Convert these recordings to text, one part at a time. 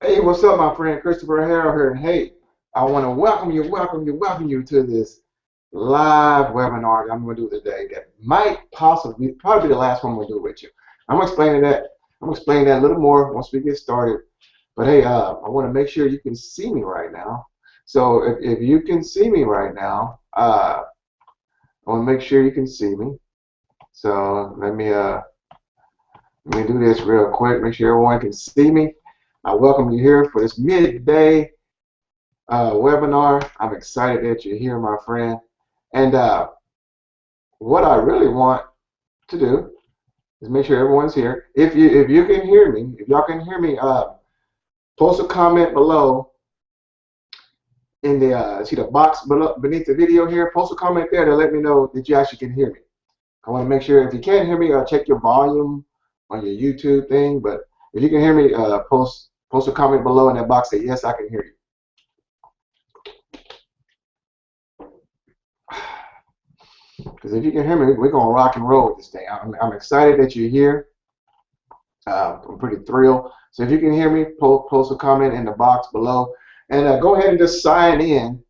Hey, what's up, my friend Christopher Harrell here? And hey, I want to welcome you to this live webinar that I'm going to do today. That might probably be the last one I'm going to do with you. I'm explaining that. I'm explaining that a little more once we get started. But hey, I want to make sure you can see me right now. So if you can see me right now, I want to make sure you can see me. So let me do this real quick. Make sure everyone can see me. I welcome you here for this midday webinar. I'm excited that you're here, my friend. And what I really want to do is make sure everyone's here. If you can hear me, if y'all can hear me, post a comment below in the see the box below beneath the video here. Post a comment there to let me know that you actually can hear me. I want to make sure if you can't hear me, check your volume on your YouTube thing. But if you can hear me, post a comment below in that box that yes, I can hear you. Because if you can hear me, we're going to rock and roll with this thing. I'm excited that you're here. I'm pretty thrilled. So if you can hear me, post a comment in the box below. And go ahead and just sign in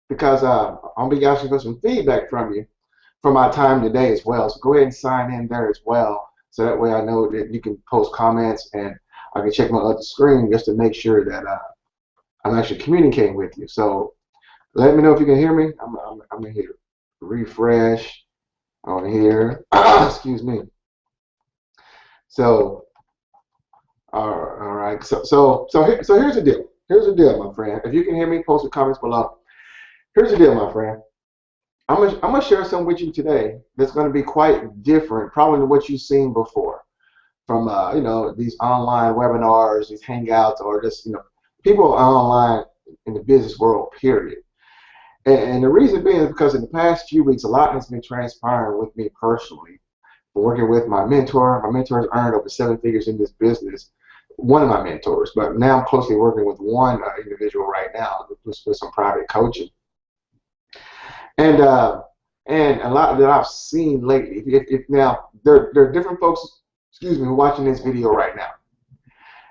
because I'll be asking for some feedback from you for my time today as well. So go ahead and sign in there as well. So that way I know that you can post comments and I can check my other screen just to make sure that I'm actually communicating with you. So let me know if you can hear me. I'm going to refresh on here. Excuse me. So, all right. So here's the deal. Here's the deal, my friend. If you can hear me, post the comments below. Here's the deal, my friend. I'm gonna share something with you today that's gonna be quite different, probably than what you've seen before, from these online webinars, these hangouts, or just people online in the business world. Period. And the reason being is because in the past few weeks, a lot has been transpiring with me personally. Working with my mentor. My mentor has earned over 7 figures in this business. One of my mentors, but now I'm closely working with one individual right now with some private coaching. And a lot that I've seen lately. If now there are different folks, excuse me, who are watching this video right now.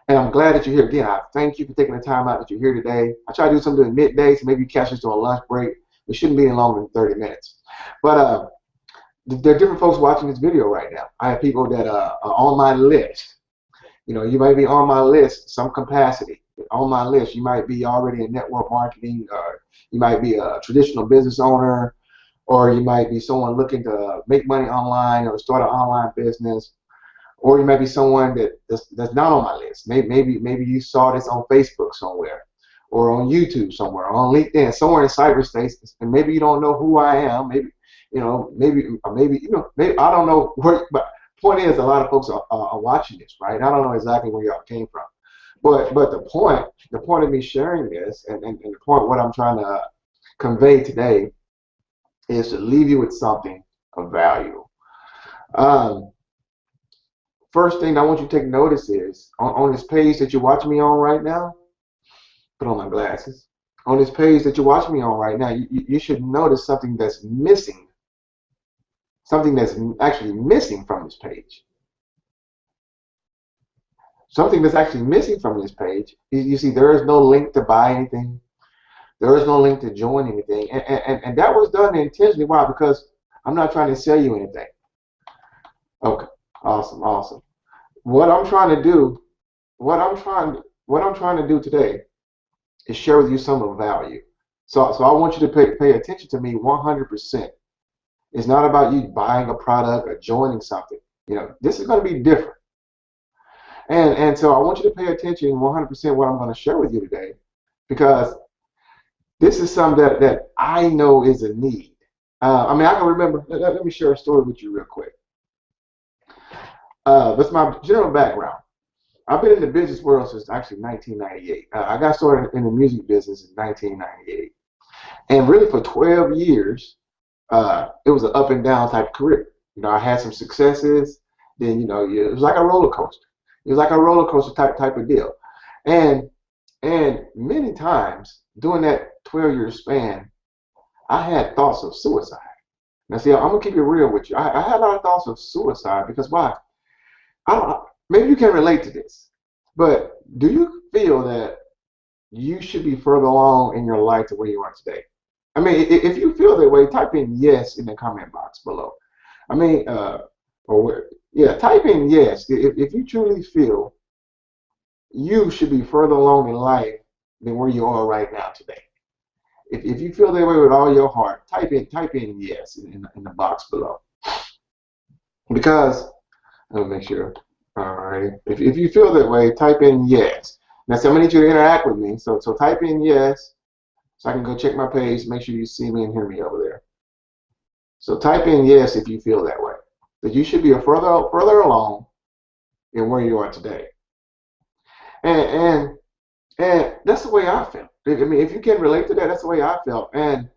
And I'm glad that you're here. Again, I thank you for taking the time out that you're here today. I try to do something at midday, so maybe you catch us during a lunch break. It shouldn't be any longer than 30 minutes. But there are different folks watching this video right now. I have people that are on my list. You might be on my list some capacity. On my list, you might be already in network marketing, or you might be a traditional business owner, or you might be someone looking to make money online or start an online business, or you might be someone that's not on my list. Maybe you saw this on Facebook somewhere, or on YouTube somewhere, or on LinkedIn, somewhere in cyberspace, and maybe you don't know who I am. Maybe I don't know where, but point is, a lot of folks are watching this, right? I don't know exactly where y'all came from, but the point of me sharing this, and the point what I'm trying to convey today is to leave you with something of value. First thing I want you to take notice is on this page that you're watching me on right now. Put on my glasses. On this page that you're watching me on right now, you should notice something that's missing. Something that's actually missing from this page. Something that's actually missing from this page. You see, there is no link to buy anything. There is no link to join anything. And that was done intentionally. Why? Because I'm not trying to sell you anything. Okay. Awesome. What I'm trying to do today is share with you some of value. So I want you to pay attention to me 100%. It's not about you buying a product or joining something. This is going to be different. And so I want you to pay attention 100% what I'm going to share with you today, because this is something that I know is a need. I can remember. Let me share a story with you real quick. That's my general background. I've been in the business world since actually 1998. I got started in the music business in 1998. And really for 12 years, it was an up and down type career. I had some successes, then, it was like a roller coaster. It was like a roller coaster type of deal. And many times during that 12-year span, I had thoughts of suicide. Now, see, I'm going to keep it real with you. I had a lot of thoughts of suicide because why? Maybe you can relate to this. But do you feel that you should be further along in your life to where you are today? I mean, if you feel that way, type in yes in the comment box below. I mean, yeah, type in yes if you truly feel you should be further along in life than where you are right now today. If you feel that way with all your heart, type in yes in the box below. Because let me make sure. All right. If you feel that way, type in yes. Now, so I'm gonna need you to interact with me. So type in yes, so I can go check my page. Make sure you see me and hear me over there. So type in yes if you feel that way. That you should be a further along in where you are today. And and and that's the way I felt. I mean, if you can relate to that, that's the way I felt. And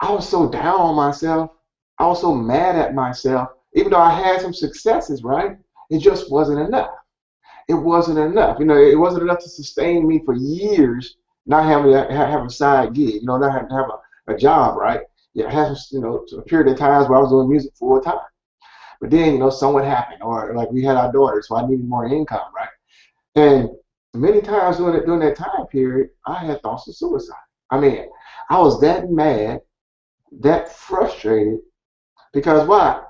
I was so down on myself. I was so mad at myself. Even though I had some successes, right? It just wasn't enough. It wasn't enough. It wasn't enough to sustain me for years, not having to have a side gig, not having to have a job, right? Yeah, I had a period of times where I was doing music full time. But then, something happened, or like we had our daughter, so I needed more income, right? And many times during that time period, I had thoughts of suicide. I mean, I was that mad, that frustrated, because why?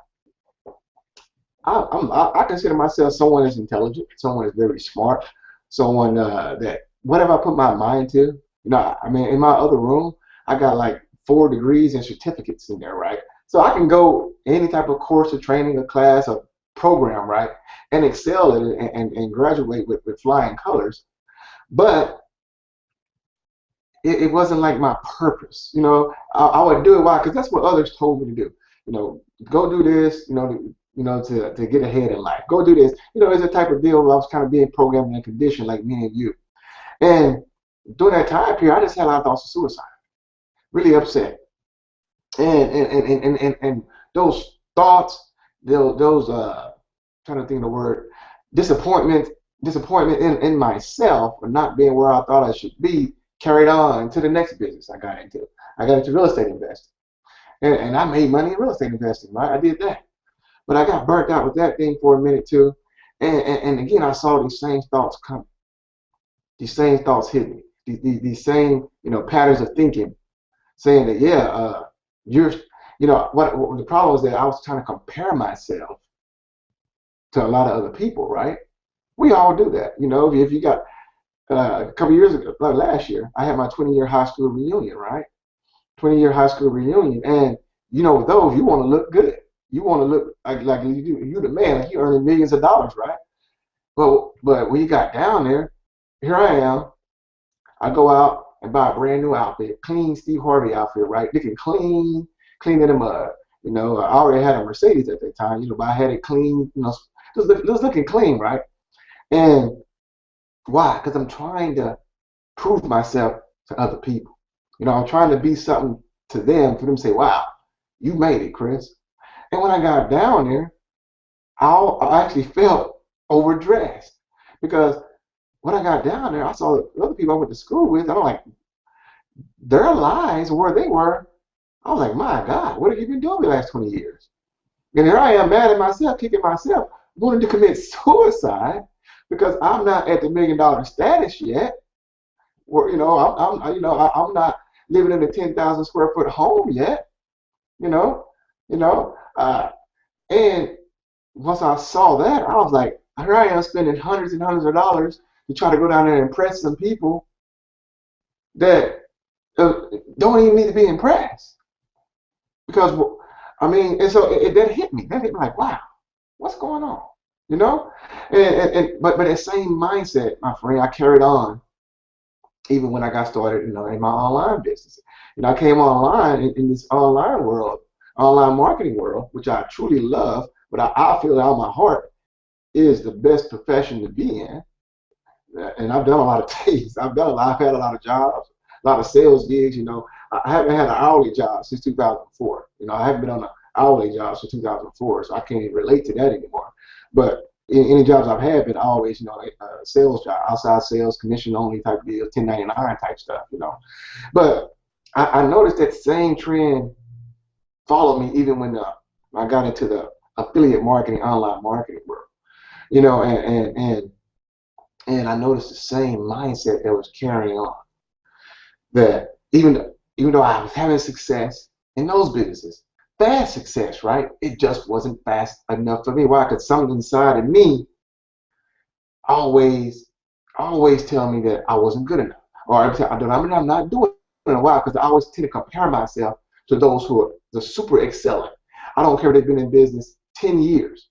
I consider myself someone that's intelligent, someone that's very smart, someone that whatever I put my mind to, I mean, in my other room, I got like 4 degrees and certificates in there, right? So I can go any type of course or training, a class, a program, right, and excel at it and graduate with flying colors. But it wasn't like my purpose. I would do it. Why? Because that's what others told me to do. Go do this. To get ahead in life. Go do this. It's a type of deal where I was kind of being programmed and conditioned, like me and you. And during that time period, I just had a lot of thoughts of suicide. Really upset. And those thoughts, those trying to think of the word, disappointment in myself for not being where I thought I should be, carried on to the next business I got into. I got into real estate investing. And I made money in real estate investing, right? I did that. But I got burnt out with that thing for a minute too. And again, I saw these same thoughts come. These same thoughts hit me. These same, patterns of thinking, saying that, yeah, you're, what the problem was that I was trying to compare myself to a lot of other people, right? We all do that. If you got a couple years ago, last year, I had my 20-year high school reunion, right? 20-year high school reunion. And, with those, you want to look good. You want to look like you the man, like you earning millions of dollars, right? But when you got down there, here I am. I go out and buy a brand new outfit, clean Steve Harvey outfit, right? Looking clean in the mud. I already had a Mercedes at that time, but I had it clean, just looking clean, right? And why? Because I'm trying to prove myself to other people. I'm trying to be something to them for them to say, wow, you made it, Chris. And when I got down there, I actually felt overdressed because when I got down there, I saw the other people I went to school with, and I'm like, their lives where they were. I was like, my God, what have you been doing the last 20 years? And here I am, mad at myself, kicking myself, wanting to commit suicide because I'm not at the $1 million status yet. Where I'm not living in a 10,000 square foot home yet. You know, you know. And once I saw that, I was like, here I am spending hundreds and hundreds of dollars to try to go down there and impress some people that don't even need to be impressed. Because, I mean, and so that hit me. That hit me like, wow, what's going on? You know? But that same mindset, my friend, I carried on even when I got started, in my online business. I came online in this online world, online marketing world, which I truly love, but I feel out of my heart is the best profession to be in. And I've done a lot of things. I've had a lot of jobs, a lot of sales gigs. I haven't had an hourly job since 2004. I haven't been on an hourly job since 2004, so I can't even relate to that anymore. But any jobs I've had been always, sales job, outside sales, commission only type deal, 1099 type stuff, But I noticed that same trend followed me even when I got into the affiliate marketing, online marketing world, and And I noticed the same mindset that was carrying on. That even though I was having success in those businesses, fast success, right? It just wasn't fast enough for me. Why? Because something inside of me always always tell me that I wasn't good enough, or I'm not doing it in a while, because I always tend to compare myself to those who are the super excelling. I don't care if they've been in business 10 years,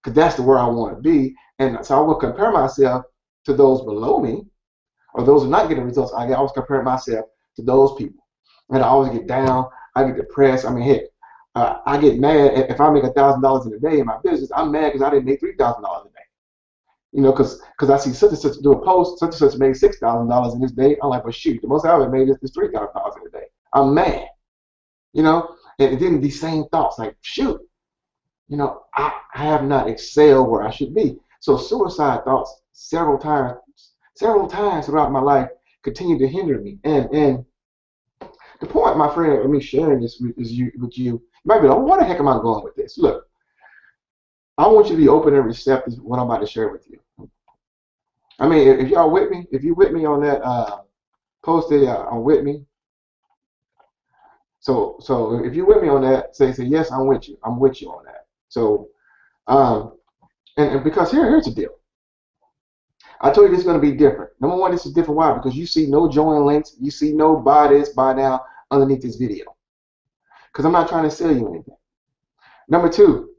because that's the where I want to be. And so I will compare myself to those below me, or those who are not getting results. I always compare myself to those people, and I always get down. I get depressed. I mean, heck, I get mad if I make $1,000 in a day in my business. I'm mad because I didn't make $3,000 a day. You know, because I see such and such do a post, such and such made $6,000 in this day. I'm like, well, shoot, the most I ever made is $3,000 in a day. I'm mad, you know, and then these same thoughts, like, shoot, you know, I have not excelled where I should be. So suicide thoughts several times throughout my life continue to hinder me. And the point, my friend, of me sharing this with you, you might be like, where the heck am I going with this? Look, I want you to be open and receptive to what I'm about to share with you. I mean, if y'all with me, if you with me on that post there on with me. So if you're with me on that, say yes, I'm with you. I'm with you on that. So and because here's the deal. I told you this is going to be different. Number one, this is different. Why? Because you see no join links, you see no buy this, buy now underneath this video. Because I'm not trying to sell you anything. Number two,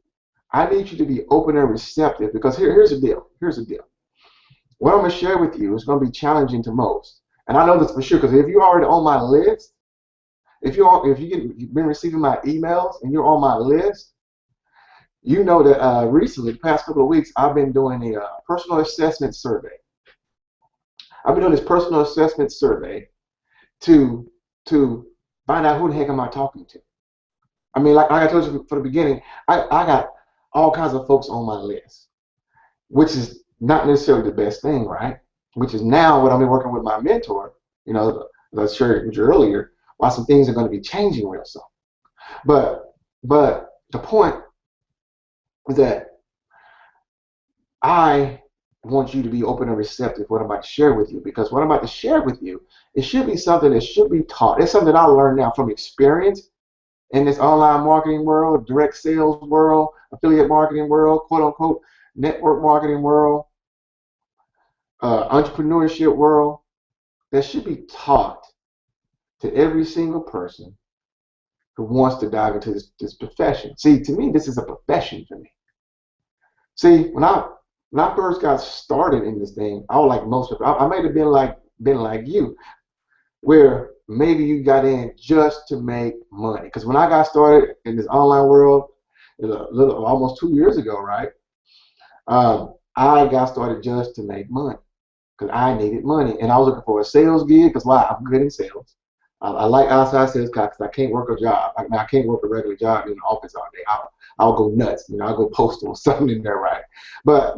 I need you to be open and receptive, because here's the deal. Here's the deal. What I'm going to share with you is going to be challenging to most. And I know this for sure, because if you're already on my list, if you've been receiving my emails and you're on my list, you know that recently, the past couple of weeks, I've been doing a personal assessment survey. I've been doing this personal assessment survey to find out who the heck am I talking to. I mean, like I told you from the beginning, I got all kinds of folks on my list, which is not necessarily the best thing, right? Which is now what I've been working with my mentor, you know, as I shared with you earlier, why some things are going to be changing real soon. But the point is that I want you to be open and receptive to what I'm about to share with you, because what I'm about to share with you, it should be something that should be taught. It's something I learned now from experience in this online marketing world, direct sales world, affiliate marketing world, quote unquote, network marketing world, entrepreneurship world, that should be taught to every single person who wants to dive into this profession. See, to me, this is a profession for me. See, when I first got started in this thing, I was like most people. I might have been like you, where maybe you got in just to make money. Because when I got started in this online world, almost 2 years ago, right? I got started just to make money, because I needed money, and I was looking for a sales gig. Because why? I'm good in sales. I like outside sales because I can't work a job. I can't work a regular job in the office all day. I'll go nuts. You know, I'll go postal or something in there, right? But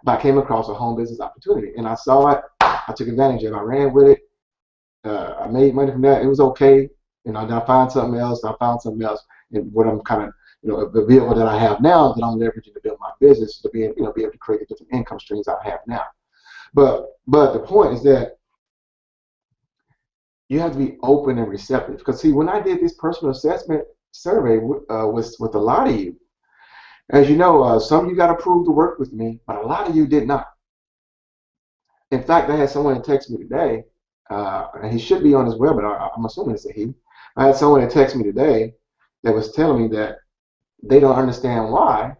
I came across a home business opportunity, and I saw it. I took advantage of it. I ran with it. I made money from that. It was okay. You know, then I found something else. And what I'm kind of, you know, the vehicle that I have now that I'm leveraging to build my business, to be able to create the different income streams I have now. But the point is that you have to be open and receptive. Because see, when I did this personal assessment survey with a lot of you, as you know, some of you got approved to work with me, but a lot of you did not. In fact, I had someone text me today, and he should be on his webinar. I'm assuming it's a he. I had someone that text me today that was telling me that they don't understand why.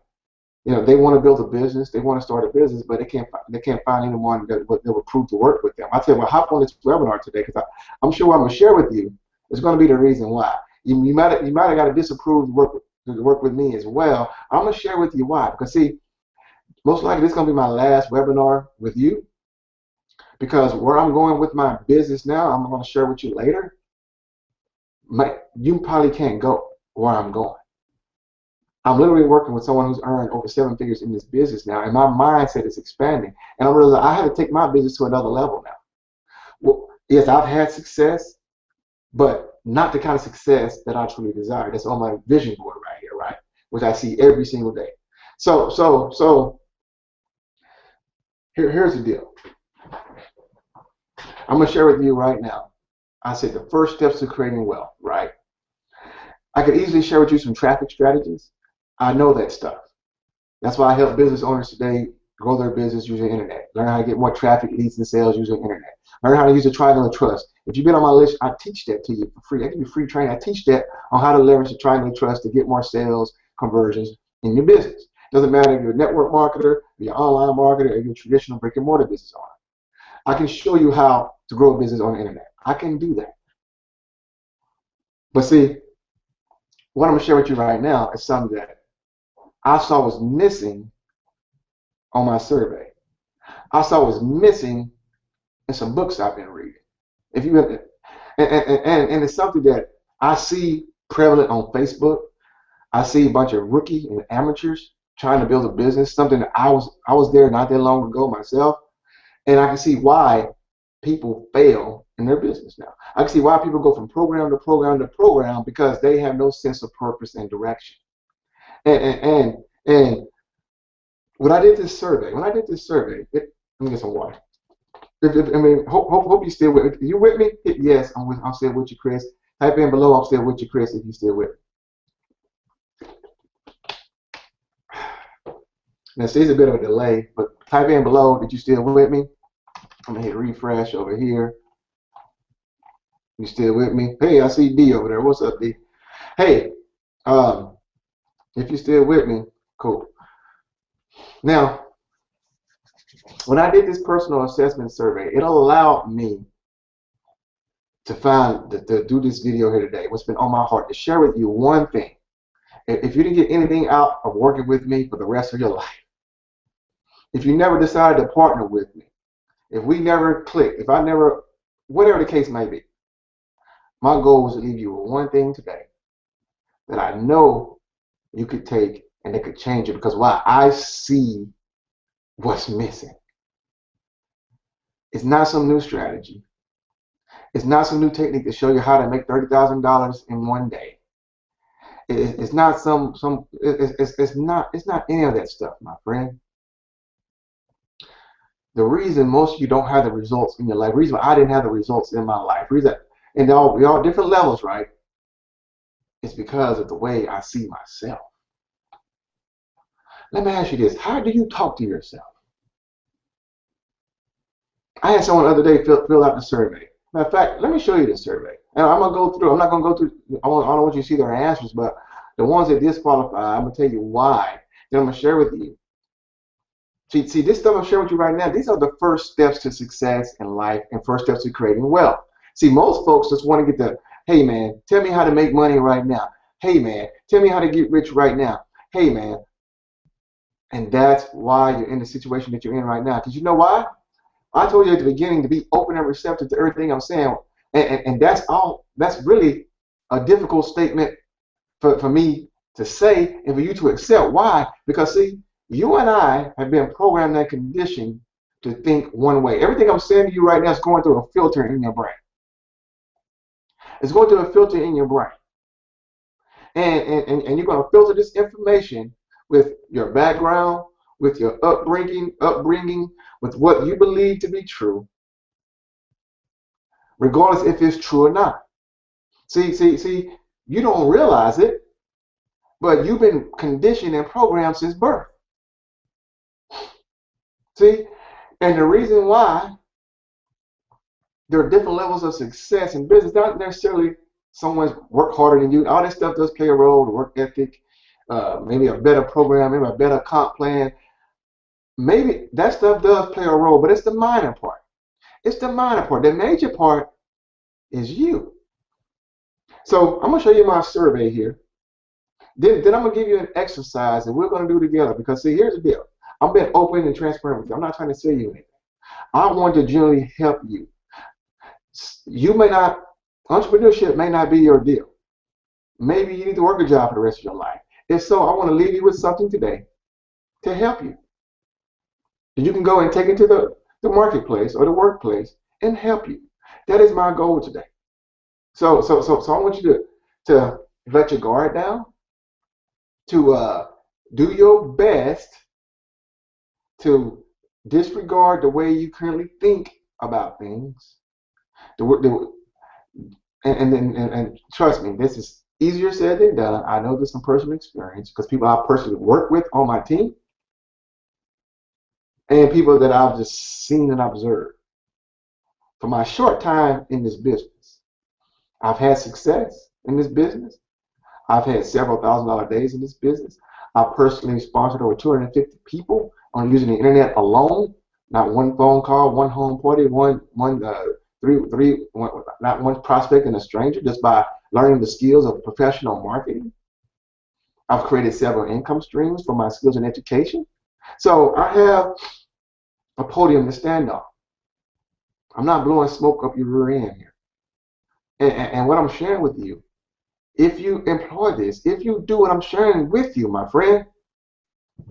You know, they want to build a business, they want to start a business, but they can't find anyone that will approve to work with them. I tell you, well, hop on this webinar today, because I'm sure what I'm going to share with you is going to be the reason why. You might have got to disapprove to work with me as well. I'm going to share with you why. Because see, most likely this is going to be my last webinar with you, because where I'm going with my business now, I'm going to share with you later. You probably can't go where I'm going. I'm literally working with someone who's earned over 7 figures in this business now, and my mindset is expanding. And I'm realizing I had to take my business to another level now. Well, yes, I've had success, but not the kind of success that I truly desire. That's on my vision board right here, right? Which I see every single day. So Here's the deal. I'm going to share with you right now. I said the first steps to creating wealth, right? I could easily share with you some traffic strategies. I know that stuff. That's why I help business owners today grow their business using the internet. Learn how to get more traffic, leads, and sales using the internet. Learn how to use the triangle of trust. If you've been on my list, I teach that to you for free. I give you free training. I teach that on how to leverage the triangle of trust to get more sales conversions in your business. Doesn't matter if you're a network marketer, you're an online marketer, or you're a traditional brick and mortar business owner. I can show you how to grow a business on the internet. I can do that. But see, what I'm going to share with you right now is something that I saw was missing on my survey. I saw was missing in some books I've been reading. If you and it's something that I see prevalent on Facebook. I see a bunch of rookie and amateurs trying to build a business. Something that I was there not that long ago myself, and I can see why people fail in their business now. I can see why people go from program to program to program because they have no sense of purpose and direction. And when I did this survey, let me get some water. I mean, hope you still with me. You with me? Hit yes, I'm still with you, Chris. Type in below, I'm still with you, Chris, if you still with me. Now, see, it's a bit of a delay, but type in below that you still with me. I'm gonna hit refresh over here. You still with me? Hey, I see D over there. What's up, D? Hey, if you still with me, cool. Now, when I did this personal assessment survey, it allowed me to do this video here today. What's been on my heart to share with you one thing. If you didn't get anything out of working with me for the rest of your life, if you never decided to partner with me, if we never clicked, if I never, whatever the case may be, my goal was to leave you with one thing today that I know you could take and it could change it, because why? I see what's missing. It's not some new strategy. It's not some new technique to show you how to make $30,000 in one day. It's not it's not any of that stuff, my friend. The reason most of you don't have the results in your life, the reason why I didn't have the results in my life, and we all different levels, right? It's because of the way I see myself. Let me ask you this: how do you talk to yourself? I had someone the other day fill out the survey. Matter of fact, let me show you the survey. And I'm gonna go through. I'm not gonna go through. I don't want you to see their answers, but the ones that disqualify, I'm gonna tell you why. Then I'm gonna share with you. See, this stuff I'm sharing with you right now. These are the first steps to success in life and first steps to creating wealth. See, most folks just want to get the, hey man, tell me how to make money right now. Hey man, tell me how to get rich right now. Hey man. And that's why you're in the situation that you're in right now. Because you know why? I told you at the beginning to be open and receptive to everything I'm saying. And that's all. That's really a difficult statement for me to say and for you to accept. Why? Because see, you and I have been programmed and conditioned to think one way. Everything I'm saying to you right now is going through a filter in your brain. It's going through a filter in your brain. And you're going to filter this information with your background, with your upbringing, with what you believe to be true, regardless if it's true or not. See, you don't realize it, but you've been conditioned and programmed since birth. See, and the reason why there are different levels of success in business, not necessarily someone's work harder than you. All that stuff does play a role, the work ethic, maybe a better program, maybe a better comp plan. Maybe that stuff does play a role, but it's the minor part. It's the minor part. The major part is you. So I'm going to show you my survey here. Then I'm going to give you an exercise that we're going to do together, because see, here's the deal. I'm being open and transparent with you. I'm not trying to sell you anything. I want to genuinely help you. You may not, entrepreneurship may not be your deal. Maybe you need to work a job for the rest of your life. If so, I want to leave you with something today to help you. You can go and take it to the marketplace or the workplace and help you. That is my goal today. So I want you to let your guard down, to do your best to disregard the way you currently think about things. The, and trust me, this is easier said than done. I know this from personal experience because people I personally work with on my team and people that I've just seen and observed. For my short time in this business, I've had success in this business. I've had several $1,000 days in this business. I personally sponsored over 250 people on using the internet alone. Not one phone call, one home party, not one prospect and a stranger, just by learning the skills of professional marketing. I've created several income streams from my skills in education. So I have a podium to stand on. I'm not blowing smoke up your rear end here. And what I'm sharing with you, if you employ this, if you do what I'm sharing with you, my friend,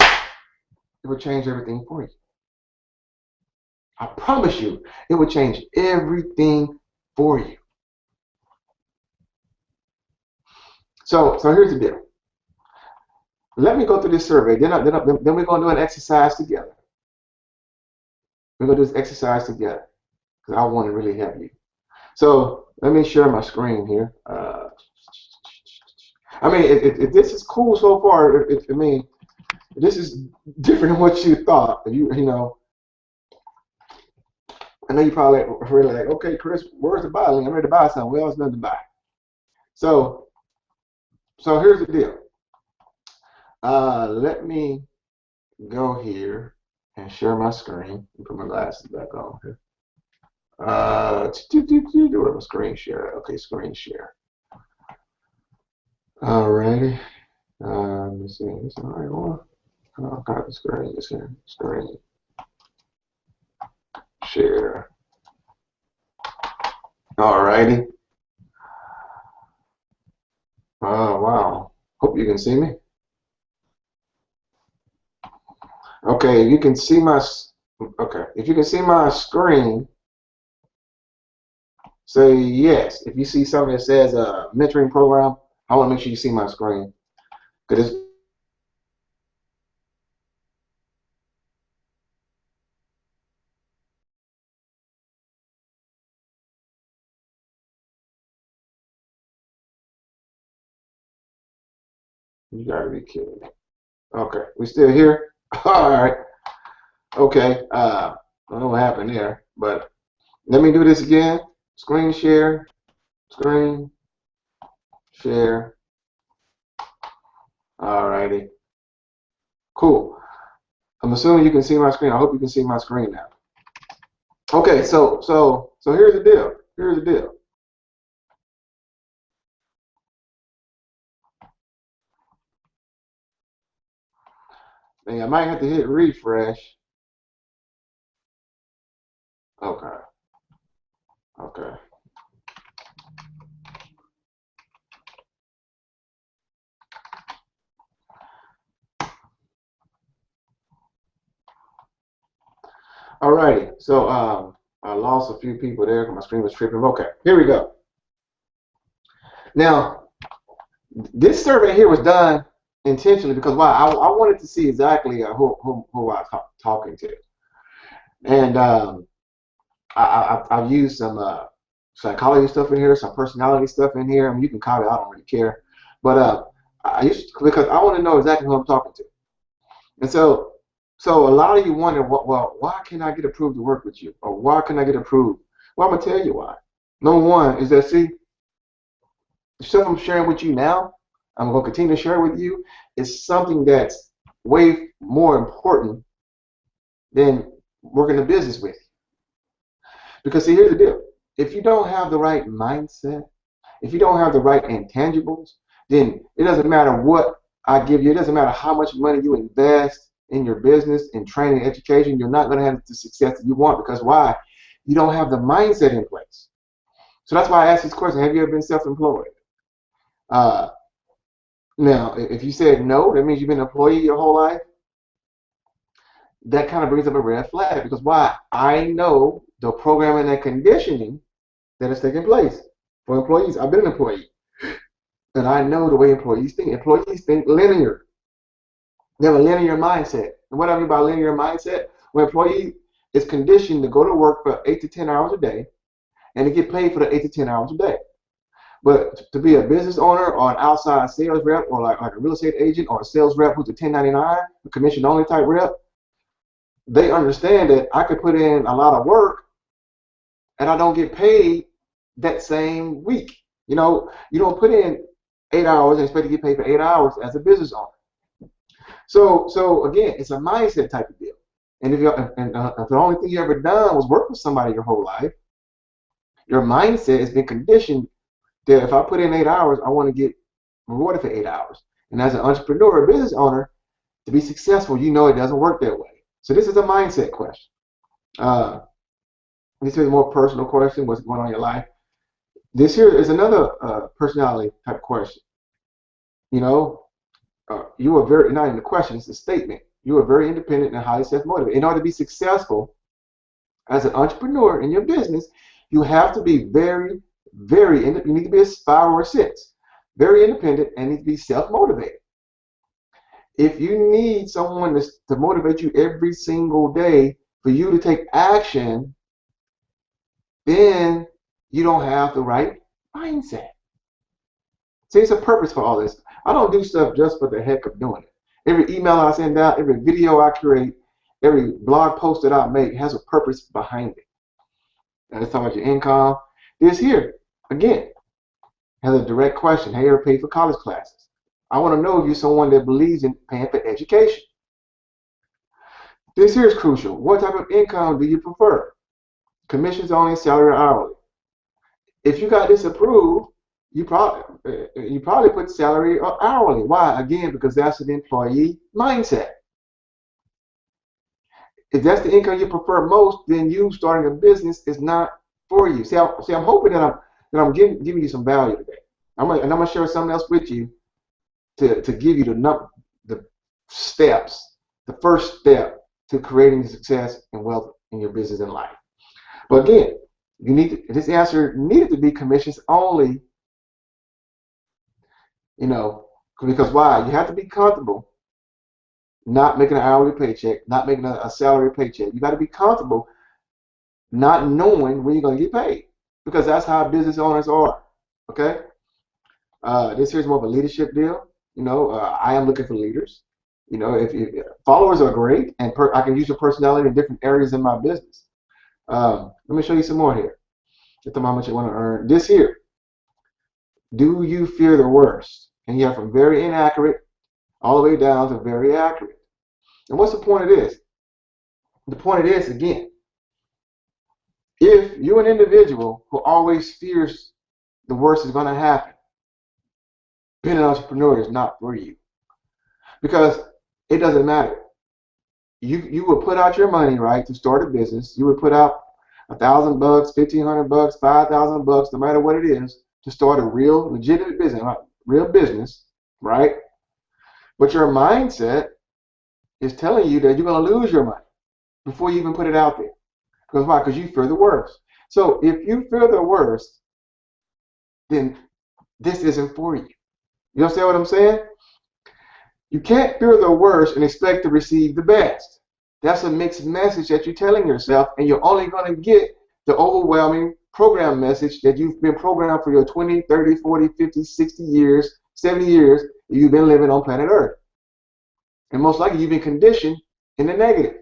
it will change everything for you. I promise you, it will change everything for you. So here's the deal. Let me go through this survey. Then we're going to do an exercise together. We're going to do this exercise together because I want to really help you. So let me share my screen here. I mean, if this is cool so far, I mean, this is different than what you thought. You know, I know you probably really like, okay, Chris, where's the buy link? I'm ready to buy something. Well, it's nothing to buy. So here's the deal. Let me go here and share my screen. Put my glasses back on here. Do a screen share. Okay, screen share. Alrighty. Let me see. It's all right. Well, I'll copy the screen. This here. Screen share. Alrighty. Oh wow. Hope you can see me. Okay, if you can see my screen, say yes. If you see something that says mentoring program, I want to make sure you see my screen. Because you gotta be kidding me. Okay, we still here? All right. Okay. I don't know what happened there, but let me do this again. Screen share. Screen share. Alrighty. Cool. I'm assuming you can see my screen. I hope you can see my screen now. Okay, so here's the deal. Here's the deal. I might have to hit refresh. Okay. Okay. Alrighty. So I lost a few people there because my screen was tripping. Okay, here we go. Now, this survey here was done intentionally because why? I wanted to see exactly who I was talking to, and I've used some psychology stuff in here, some personality stuff in here. I mean, you can copy it. I don't really care, but I used to, because I want to know exactly who I'm talking to, and so a lot of you wonder, well, why can I get approved to work with you, or why can I get approved? Well, I'm gonna tell you why. Number one is that, see, the stuff I'm sharing with you now, I'm going to continue to share with you, is something that's way more important than working a business with you. Because see, here's the deal. If you don't have the right mindset, if you don't have the right intangibles, then it doesn't matter what I give you. It doesn't matter how much money you invest in your business, in training, education, you're not going to have the success that you want. Because why? You don't have the mindset in place. So that's why I asked this question. Have you ever been self-employed? Now, if you said no, that means you've been an employee your whole life. That kind of brings up a red flag, because why? I know the programming and conditioning that is taking place for employees. I've been an employee, and I know the way employees think. Employees think linear. They have a linear mindset. And what I mean by linear mindset? where an employee is conditioned to go to work for 8 to 10 hours a day and to get paid for the 8 to 10 hours a day. But to be a business owner or an outside sales rep or like a real estate agent or a sales rep who's a 1099, a commission only type rep, they understand that I could put in a lot of work and I don't get paid that same week. You know, you don't put in 8 hours and expect to get paid for 8 hours as a business owner. So again, it's a mindset type of deal. And if the only thing you ever done was work with somebody your whole life, your mindset has been conditioned that if I put in 8 hours, I want to get rewarded for 8 hours. And as an entrepreneur, a business owner, to be successful, you know it doesn't work that way. So this is a mindset question. This is a more personal question. What's going on in your life? This here is another personality type question. You know, you are very, not even a question, it's a statement. You are very independent and highly self-motivated. In order to be successful as an entrepreneur in your business, you have to be very, very independent. You need to be a 5 or a 6. Very independent and need to be self-motivated. If you need someone to motivate you every single day for you to take action, then you don't have the right mindset. See, it's a purpose for all this. I don't do stuff just for the heck of doing it. Every email I send out, every video I create, every blog post that I make has a purpose behind it. And it's talking about your income. This here, again, has a direct question. Have you ever paid for college classes? I want to know if you're someone that believes in paying for education. This here is crucial. What type of income do you prefer? Commissions only, salary, or hourly? If you got this approved, you probably put salary or hourly. Why? Again, because that's an employee mindset. If that's the income you prefer most, then you starting a business is not for you. See, I'm hoping that I'm giving you some value today. I'm gonna share something else with you to give you the steps, the first step to creating success and wealth in your business and life. But again, this answer needed to be commissions only. You know, because why? You have to be comfortable not making an hourly paycheck, not making a salary paycheck. You got to be comfortable not knowing when you're going to get paid, because that's how business owners are. Okay. This here's more of a leadership deal. You know, I am looking for leaders. You know, if followers are great, and I can use your personality in different areas in my business. Let me show you some more here. Just how much you want to earn. This here. Do you fear the worst? And you have from very inaccurate all the way down to very accurate. And what's the point of this? The point of this, again, if you're an individual who always fears the worst is going to happen, being an entrepreneur is not for you. Because it doesn't matter. You would put out your money, right, to start a business. You would put out $1,000, $1,500, $5,000, no matter what it is, to start a real, legitimate business, right? But your mindset is telling you that you're going to lose your money before you even put it out there. Because why? Because you fear the worst. So if you fear the worst, then this isn't for you. You understand what I'm saying? You can't fear the worst and expect to receive the best. That's a mixed message that you're telling yourself, and you're only going to get the overwhelming program message that you've been programmed for your 20, 30, 40, 50, 60 years, 70 years that you've been living on planet Earth. And most likely you've been conditioned in the negative.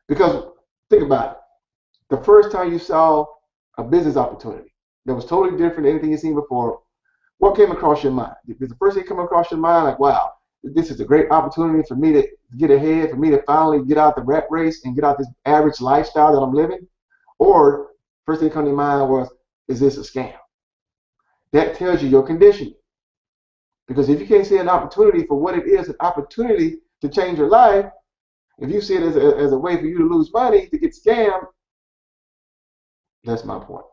Because think about it. The first time you saw a business opportunity that was totally different than anything you've seen before, what came across your mind? Did the first thing come across your mind like, wow, this is a great opportunity for me to get ahead, for me to finally get out the rat race and get out this average lifestyle that I'm living? Or first thing that came to mind was, is this a scam? That tells you your conditioning. Because if you can't see an opportunity for what it is, an opportunity to change your life, if you see it as a way for you to lose money, to get scammed, that's my point.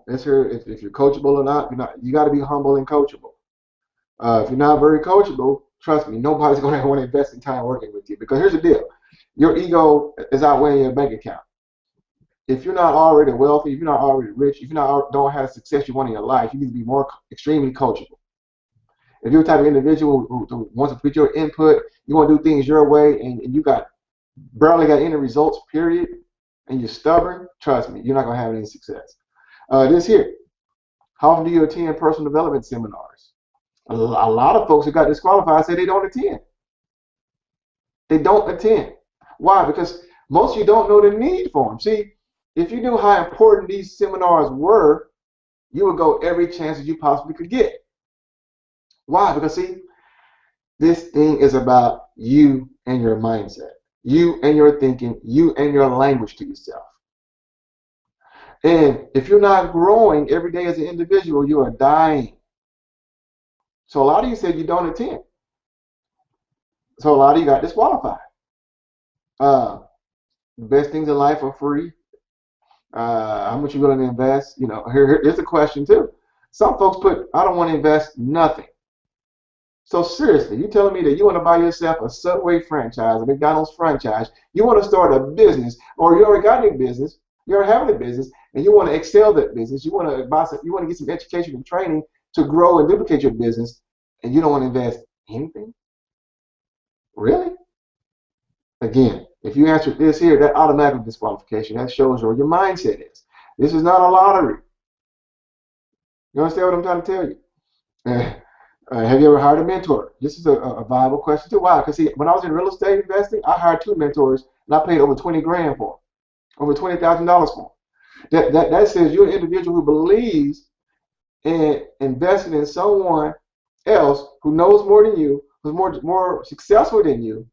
If you're coachable or not, you got to be humble and coachable. If you're not very coachable, trust me, nobody's going to want to invest in time working with you. Because here's the deal. Your ego is outweighing your bank account. If you're not already wealthy, if you're not already rich, if you don't have the success you want in your life, you need to be extremely coachable. If you're the type of individual who wants to put your input, you want to do things your way, and you got barely got any results, period, and you're stubborn, trust me, you're not going to have any success. This here, how often do you attend personal development seminars? A lot of folks who got disqualified say they don't attend. They don't attend. Why? Because most of you don't know the need for them. See, if you knew how important these seminars were, you would go every chance that you possibly could get. Why? Because see, this thing is about you and your mindset, you and your thinking, you and your language to yourself. And if you're not growing every day as an individual, you are dying. So a lot of you said you don't attend. So a lot of you got disqualified. Best things in life are free. How much you willing to invest? You know, here's a question too. Some folks put, I don't want to invest nothing. So seriously, you telling me that you want to buy yourself a Subway franchise, a McDonald's franchise, you want to start a business, or you already got a business, you already have a business, and you want to excel that business, you want to buy some, you want to get some education and training to grow and duplicate your business, and you don't want to invest anything? Really? Again, if you answered this here, that automatic disqualification, that shows where your mindset is. This is not a lottery. You understand what I'm trying to tell you? Have you ever hired a mentor? This is a viable question too. Why? Because see, when I was in real estate investing, I hired 2 mentors, and I paid over 20 grand for them, over $20,000 for them. That says you're an individual who believes in investing in someone else who knows more than you, who's more successful than you,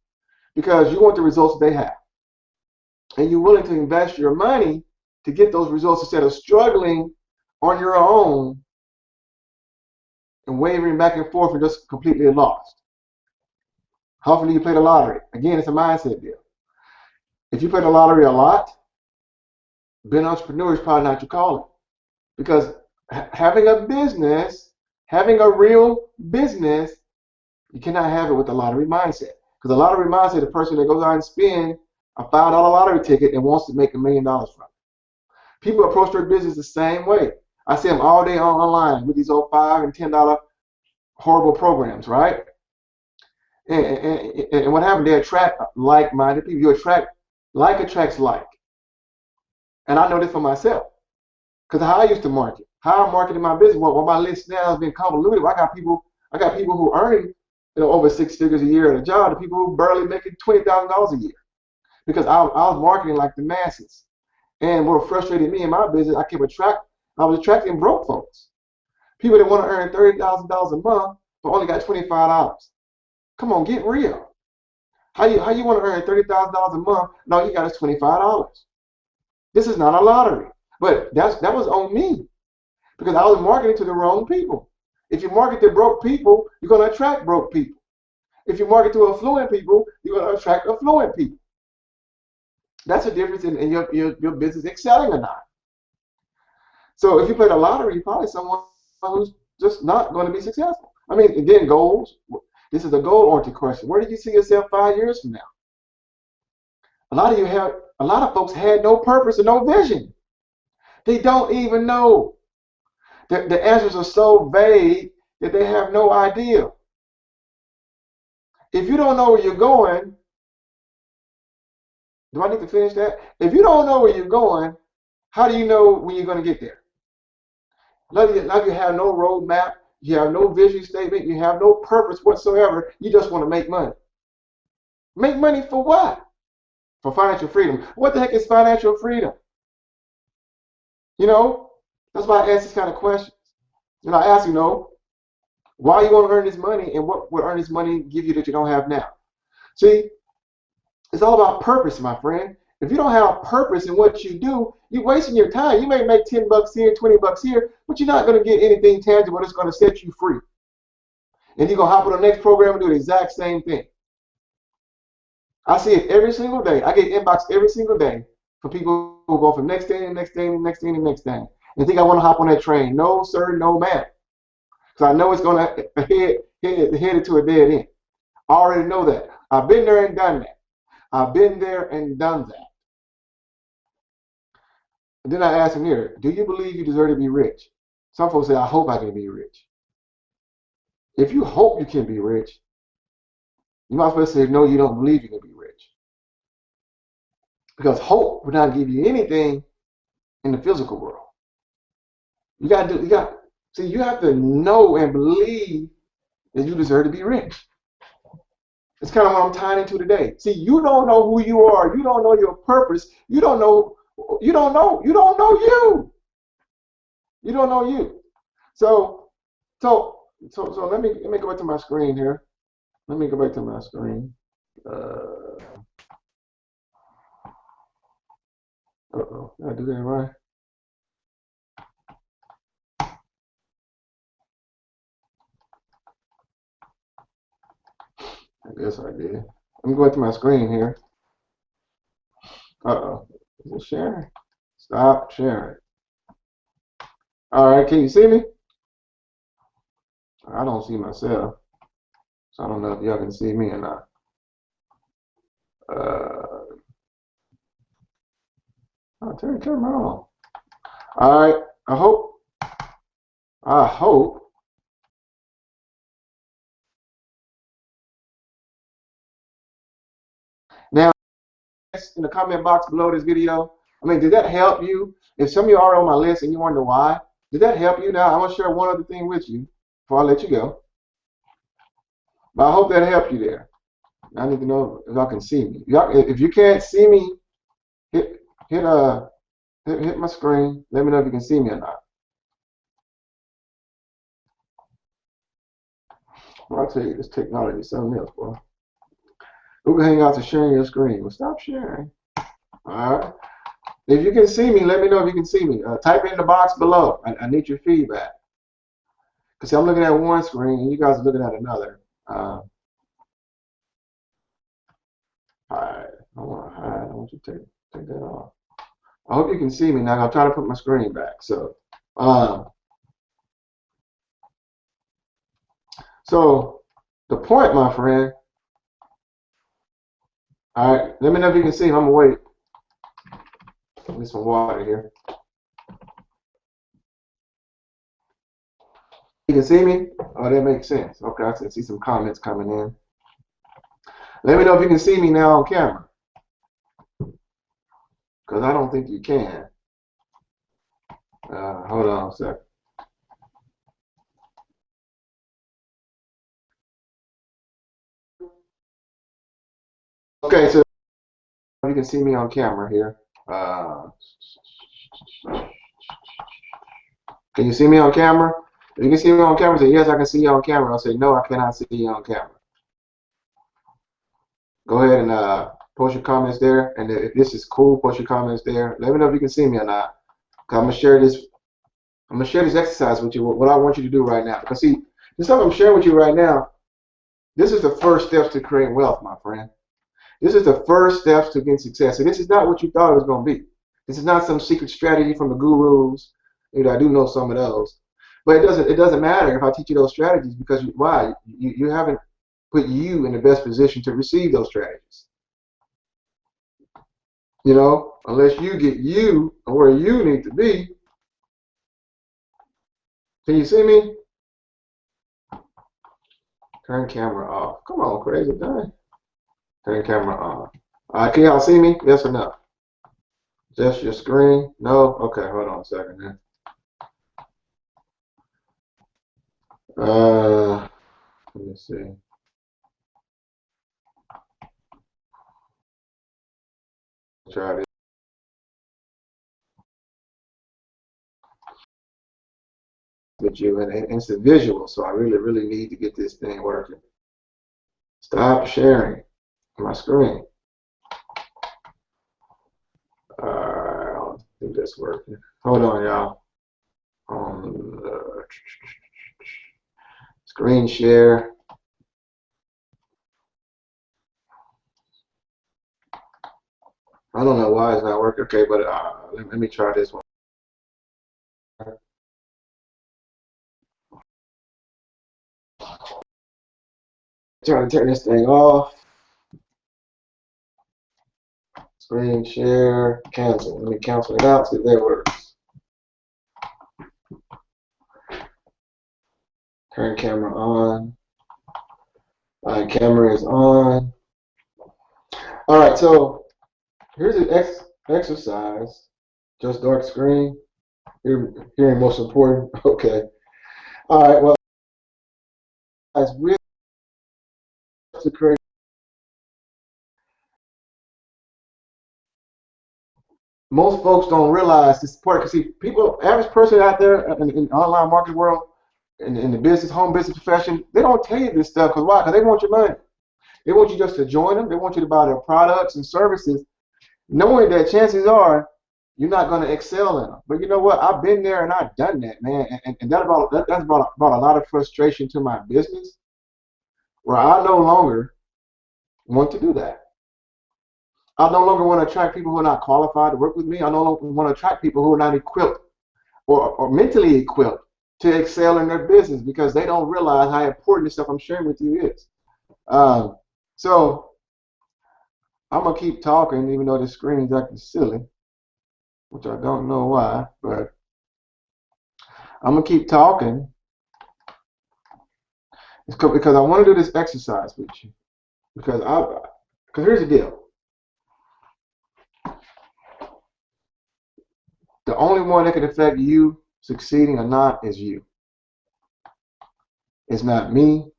because you want the results they have, and you're willing to invest your money to get those results instead of struggling on your own and wavering back and forth and just completely lost. How often do you play the lottery? Again, it's a mindset deal. If you play the lottery a lot, being an entrepreneur is probably not your calling, because having a business, having a real business, you cannot have it with the lottery mindset. Because the lottery mindset is the person that goes out and spends a $5 lottery ticket and wants to make $1 million from it. People approach their business the same way. I see them all day online with these old $5 and $10 horrible programs, right? And what happens? They attract like-minded people. You attract, like attracts like. And I know this for myself. Because how I used to market, how I'm marketing my business, well, my list now has been convoluted. I got people who earn over 6 figures a year at a job, to people who barely making $20,000 a year. Because I was marketing like the masses. And what frustrated me in my business, I was attracting broke folks. People that want to earn $30,000 a month but only got $25. Come on, get real. How you want to earn $30,000 a month? No, you got us $25. This is not a lottery. But that was on me, because I was marketing to the wrong people. If you market to broke people, you're going to attract broke people. If you market to affluent people, you're going to attract affluent people. That's the difference in your business excelling or not. So if you play the lottery, you're probably someone who's just not going to be successful. I mean, again, goals. This is a goal-oriented question. Where do you see yourself 5 years from now? A lot of folks had no purpose and no vision. They don't even know. The answers are so vague that they have no idea. If you don't know where you're going, do I need to finish that? If you don't know where you're going, how do you know when you're going to get there? Like you have no roadmap, you have no vision statement, you have no purpose whatsoever. You just want to make money. Make money for what? For financial freedom. What the heck is financial freedom? You know, that's why I ask these kind of questions. And I ask, why you want to earn this money, and what would earn this money give you that you don't have now? See, it's all about purpose, my friend. If you don't have purpose in what you do, you're wasting your time. You may make 10 bucks here, 20 bucks here, but you're not going to get anything tangible that's going to set you free. And you're going to hop on the next program and do the exact same thing. I see it every single day. I get inbox every single day from people who go from next thing and next thing and next thing and next thing. And think I want to hop on that train. No, sir, no, ma'am. Because I know it's going to head to a dead end. I already know that. I've been there and done that. I've been there and done that. And then I asked him here, do you believe you deserve to be rich? Some folks say, I hope I can be rich. If you hope you can be rich, you might as well say, no, you don't believe you can be rich. Because hope will not give you anything in the physical world. You got to do, see, you have to know and believe that you deserve to be rich. It's kind of what I'm tying into today. See, you don't know who you are. You don't know your purpose. You don't know you. You don't know you. So, let me go back to my screen here. Let me go back to my screen. Uh-oh, did I do that right? I guess I did. I'm going to my screen here. Uh-oh. Is it sharing? Stop sharing. All right, can you see me? I don't see myself. So I don't know if y'all can see me or not. I'll turn the camera on. All right. I hope. Now, in the comment box below this video, I mean, did that help you? If some of you are on my list and you wonder why, did that help you? Now, I'm going to share one other thing with you before I let you go. But I hope that helped you there. I need to know if y'all can see me. If you can't see me, hit my screen. Let me know if you can see me or not. Well, I'll tell you, this technology is something else, boy. Google Hangouts is sharing your screen. Well, stop sharing. All right. If you can see me, let me know if you can see me. Type in the box below. I need your feedback. Because I'm looking at one screen and you guys are looking at another. All right. I want to hide. I want you to take that off. I hope you can see me now. I'll try to put my screen back. So the point, my friend. All right. Let me know if you can see me. I'm going to wait. Get some water here. You can see me? Oh, that makes sense. Okay, I can see some comments coming in. Let me know if you can see me now on camera. Because I don't think you can. Hold on a second. Okay, so you can see me on camera here. Can you see me on camera? If you can see me on camera, say yes, I can see you on camera. I'll say no, I cannot see you on camera. Go ahead and post your comments there. And if this is cool, post your comments there. Let me know if you can see me or not. I'm gonna share this. I'm gonna share this exercise with you. What I want you to do right now. Because see, this stuff I'm sharing with you right now. This is the first steps to creating wealth, my friend. This is the first steps to getting success. And this is not what you thought it was gonna be. This is not some secret strategy from the gurus. You know, I do know some of those. But it doesn't matter if I teach you those strategies because why? You haven't put you in the best position to receive those strategies. You know, unless you get you where you need to be. Can you see me? Turn camera off. Come on, crazy guy. Turn camera on. Can y'all see me? Yes or no? Just your screen? No? Okay, hold on a second here. Let me see. Try this. With you, and it's a visual, so I really need to get this thing working. Stop sharing my screen. I don't think that's working. Hold on, y'all. Screen share. I don't know why it's not working. Okay, but let me try this one. Trying to turn this thing off. Screen share, cancel. Let me cancel it out, see if that works. Turn camera on. All right, camera is on. All right, so here's an exercise. Just dark screen. Hearing most important. Okay. All right. Well, as we to create, most folks don't realize this part. Because see, people, average person out there in the online market world, in the business, home business profession, they don't tell you this stuff. Because why? Because they want your money. They want you just to join them. They want you to buy their products and services, knowing that chances are you're not going to excel in them. But you know what? I've been there and I've done that, man. And that's brought a lot of frustration to my business, where I no longer want to do that. I no longer want to attract people who are not qualified to work with me. I no longer want to attract people who are not equipped or mentally equipped to excel in their business, because they don't realize how important this stuff I'm sharing with you is. Um, so I'm gonna keep talking, even though the screen is acting silly, which I don't know why, but I'm gonna keep talking. Because I want to do this exercise with you. Because here's the deal. The only one that can affect you succeeding or not is you. It's not me.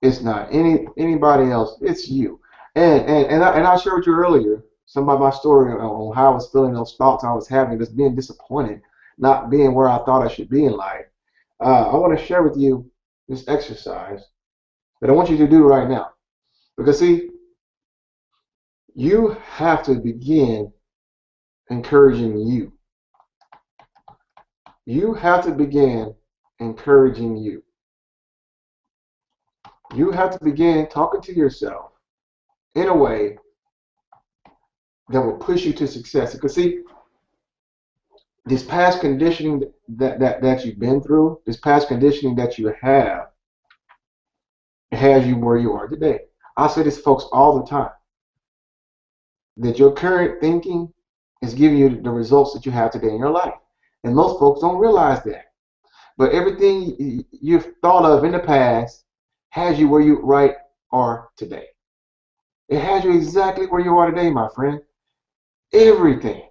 It's not anybody else. It's you. And I shared with you earlier some of my story on how I was feeling, those thoughts I was having, just being disappointed, not being where I thought I should be in life. I want to share with you this exercise that I want you to do right now. Because see, you have to begin encouraging you. You have to begin encouraging you. You have to begin talking to yourself in a way that will push you to success. Because see, this past conditioning that you've been through, this past conditioning that you have, has you where you are today. I say this, folks, all the time, that your current thinking is giving you the results that you have today in your life. And most folks don't realize that. But everything you've thought of in the past has you where you are today. It has you exactly where you are today, my friend. Everything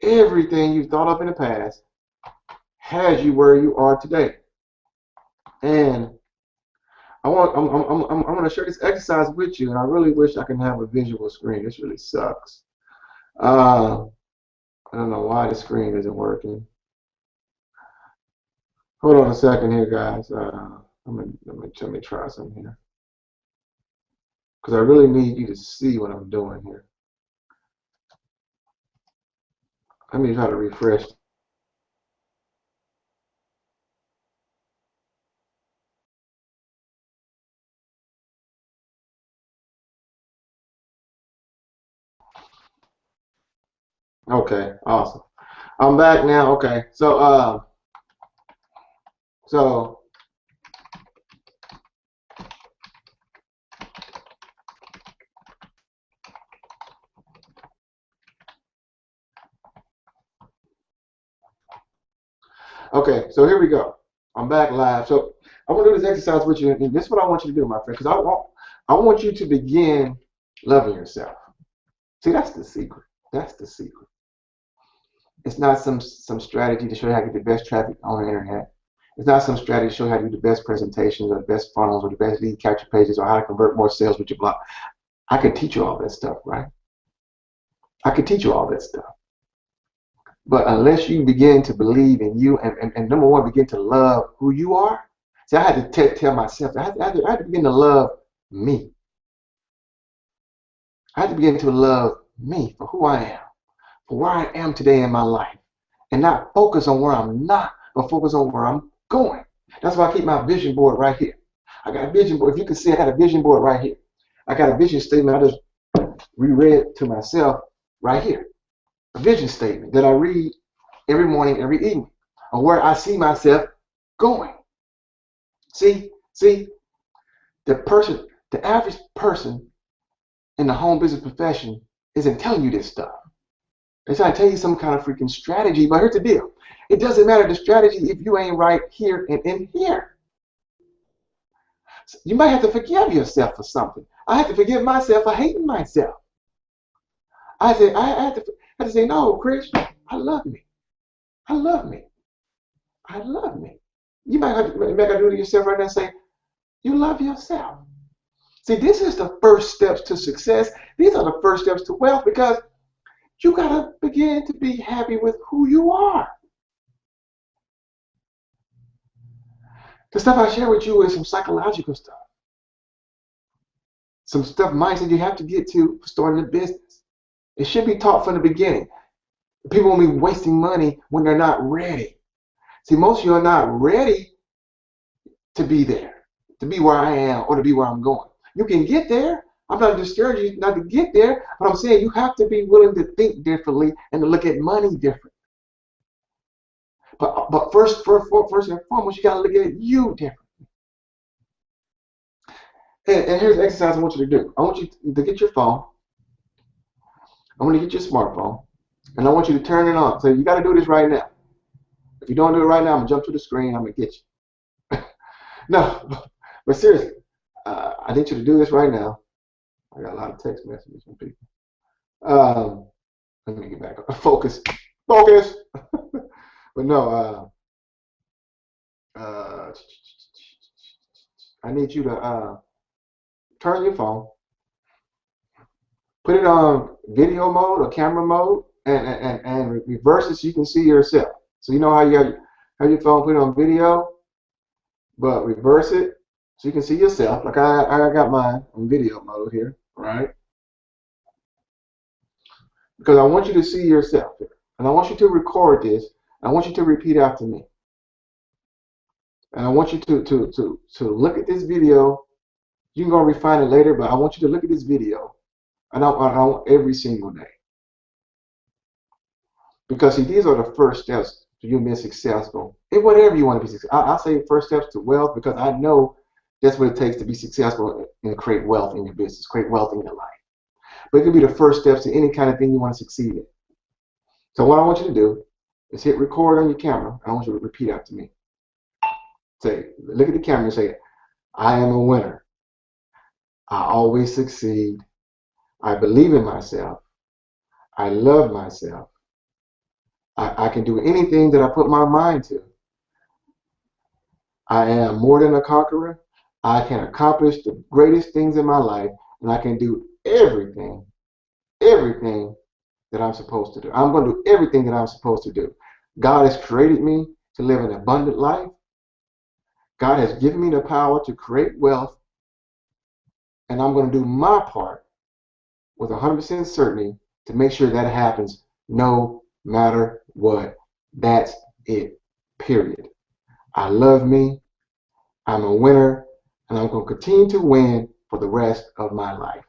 you've thought of in the past has you where you are today. And I'm going to share this exercise with you, and I really wish I can have a visual screen. This really sucks. I don't know why the screen isn't working. Hold on a second here, guys. Let me try something here, because I really need you to see what I'm doing here. Let me try to refresh. Okay, awesome. I'm back now. Okay, so okay, so here we go. I'm back live. So I'm gonna do this exercise with you, and this is what I want you to do, my friend, because I want you to begin loving yourself. See, that's the secret. That's the secret. It's not some strategy to show you how to get the best traffic on the internet. It's not some strategy to show you how to do the best presentations or the best funnels or the best lead capture pages or how to convert more sales with your blog. I could teach you all that stuff, right? I could teach you all that stuff. But unless you begin to believe in you and number one, begin to love who you are. See, I had to tell myself, I had to begin to love me. I had to begin to love me for who I am, for where I am today in my life, and not focus on where I'm not, but focus on where I'm going. That's why I keep my vision board right here. I got a vision board. If you can see, I got a vision board right here. I got a vision statement I just reread to myself right here. A vision statement that I read every morning, every evening, on where I see myself going. See, the average person in the home business profession isn't telling you this stuff. They're trying to tell you some kind of freaking strategy, but here's the deal. It doesn't matter the strategy if you ain't right here and in here. You might have to forgive yourself for something. I have to forgive myself for hating myself. I had to say, no, Chris, I love me. I love me. I love me. You might have to do it to yourself right now and say, you love yourself. See, this is the first steps to success. These are the first steps to wealth because you got to begin to be happy with who you are. The stuff I share with you is some psychological stuff. Some stuff, mindset you have to get to for starting a business. It should be taught from the beginning. People will be wasting money when they're not ready. See, most of you are not ready to be there, to be where I am or to be where I'm going. You can get there. I'm not discouraging you not to get there, but I'm saying you have to be willing to think differently and to look at money differently. But first and foremost, you got to look at you differently. And here's the exercise I want you to do. I want you to get your phone. I want you to get your smartphone, and I want you to turn it on. So you got to do this right now. If you don't do it right now, I'm gonna jump to the screen. I'm gonna get you. No, but seriously, I need you to do this right now. I got a lot of text messages from people. Let me get back. Focus. But no, I need you to turn your phone, put it on video mode or camera mode, and reverse it so you can see yourself. So you know how you have your phone put it on video, but reverse it so you can see yourself. Like I got mine on video mode here, right? Because I want you to see yourself here. And I want you to record this. I want you to repeat after me. And I want you to look at this video. You can go refine it later, but I want you to look at this video. And I want every single day. Because see, these are the first steps to you being successful in whatever you want to be successful. I say first steps to wealth because I know that's what it takes to be successful and create wealth in your business, create wealth in your life. But it could be the first steps to any kind of thing you want to succeed in. So what I want you to do is hit record on your camera. I want you to repeat after me. Say, look at the camera and say, I am a winner. I always succeed. I believe in myself. I love myself. I can do anything that I put my mind to. I am more than a conqueror. I can accomplish the greatest things in my life, and I can do everything that I'm supposed to do. I'm going to do everything that I'm supposed to do. God has created me to live an abundant life. God has given me the power to create wealth, and I'm going to do my part with 100% certainty to make sure that happens no matter what. That's it, period. I love me. I'm a winner, and I'm going to continue to win for the rest of my life.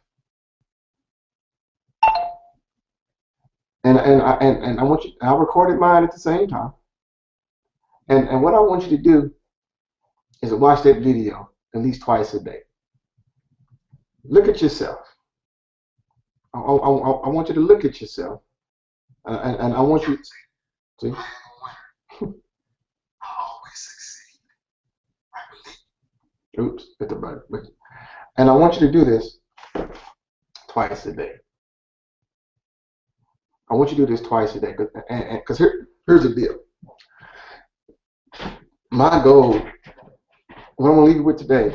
And I want you. I recorded mine at the same time. And what I want you to do is to watch that video at least twice a day. Look at yourself. I want you to look at yourself, and I want you to see. I am a winner. I always succeed. I believe. Oops, hit the button. And I want you to do this twice a day. I want you to do this twice a day, because here's the deal. My goal, what I'm going to leave you with today,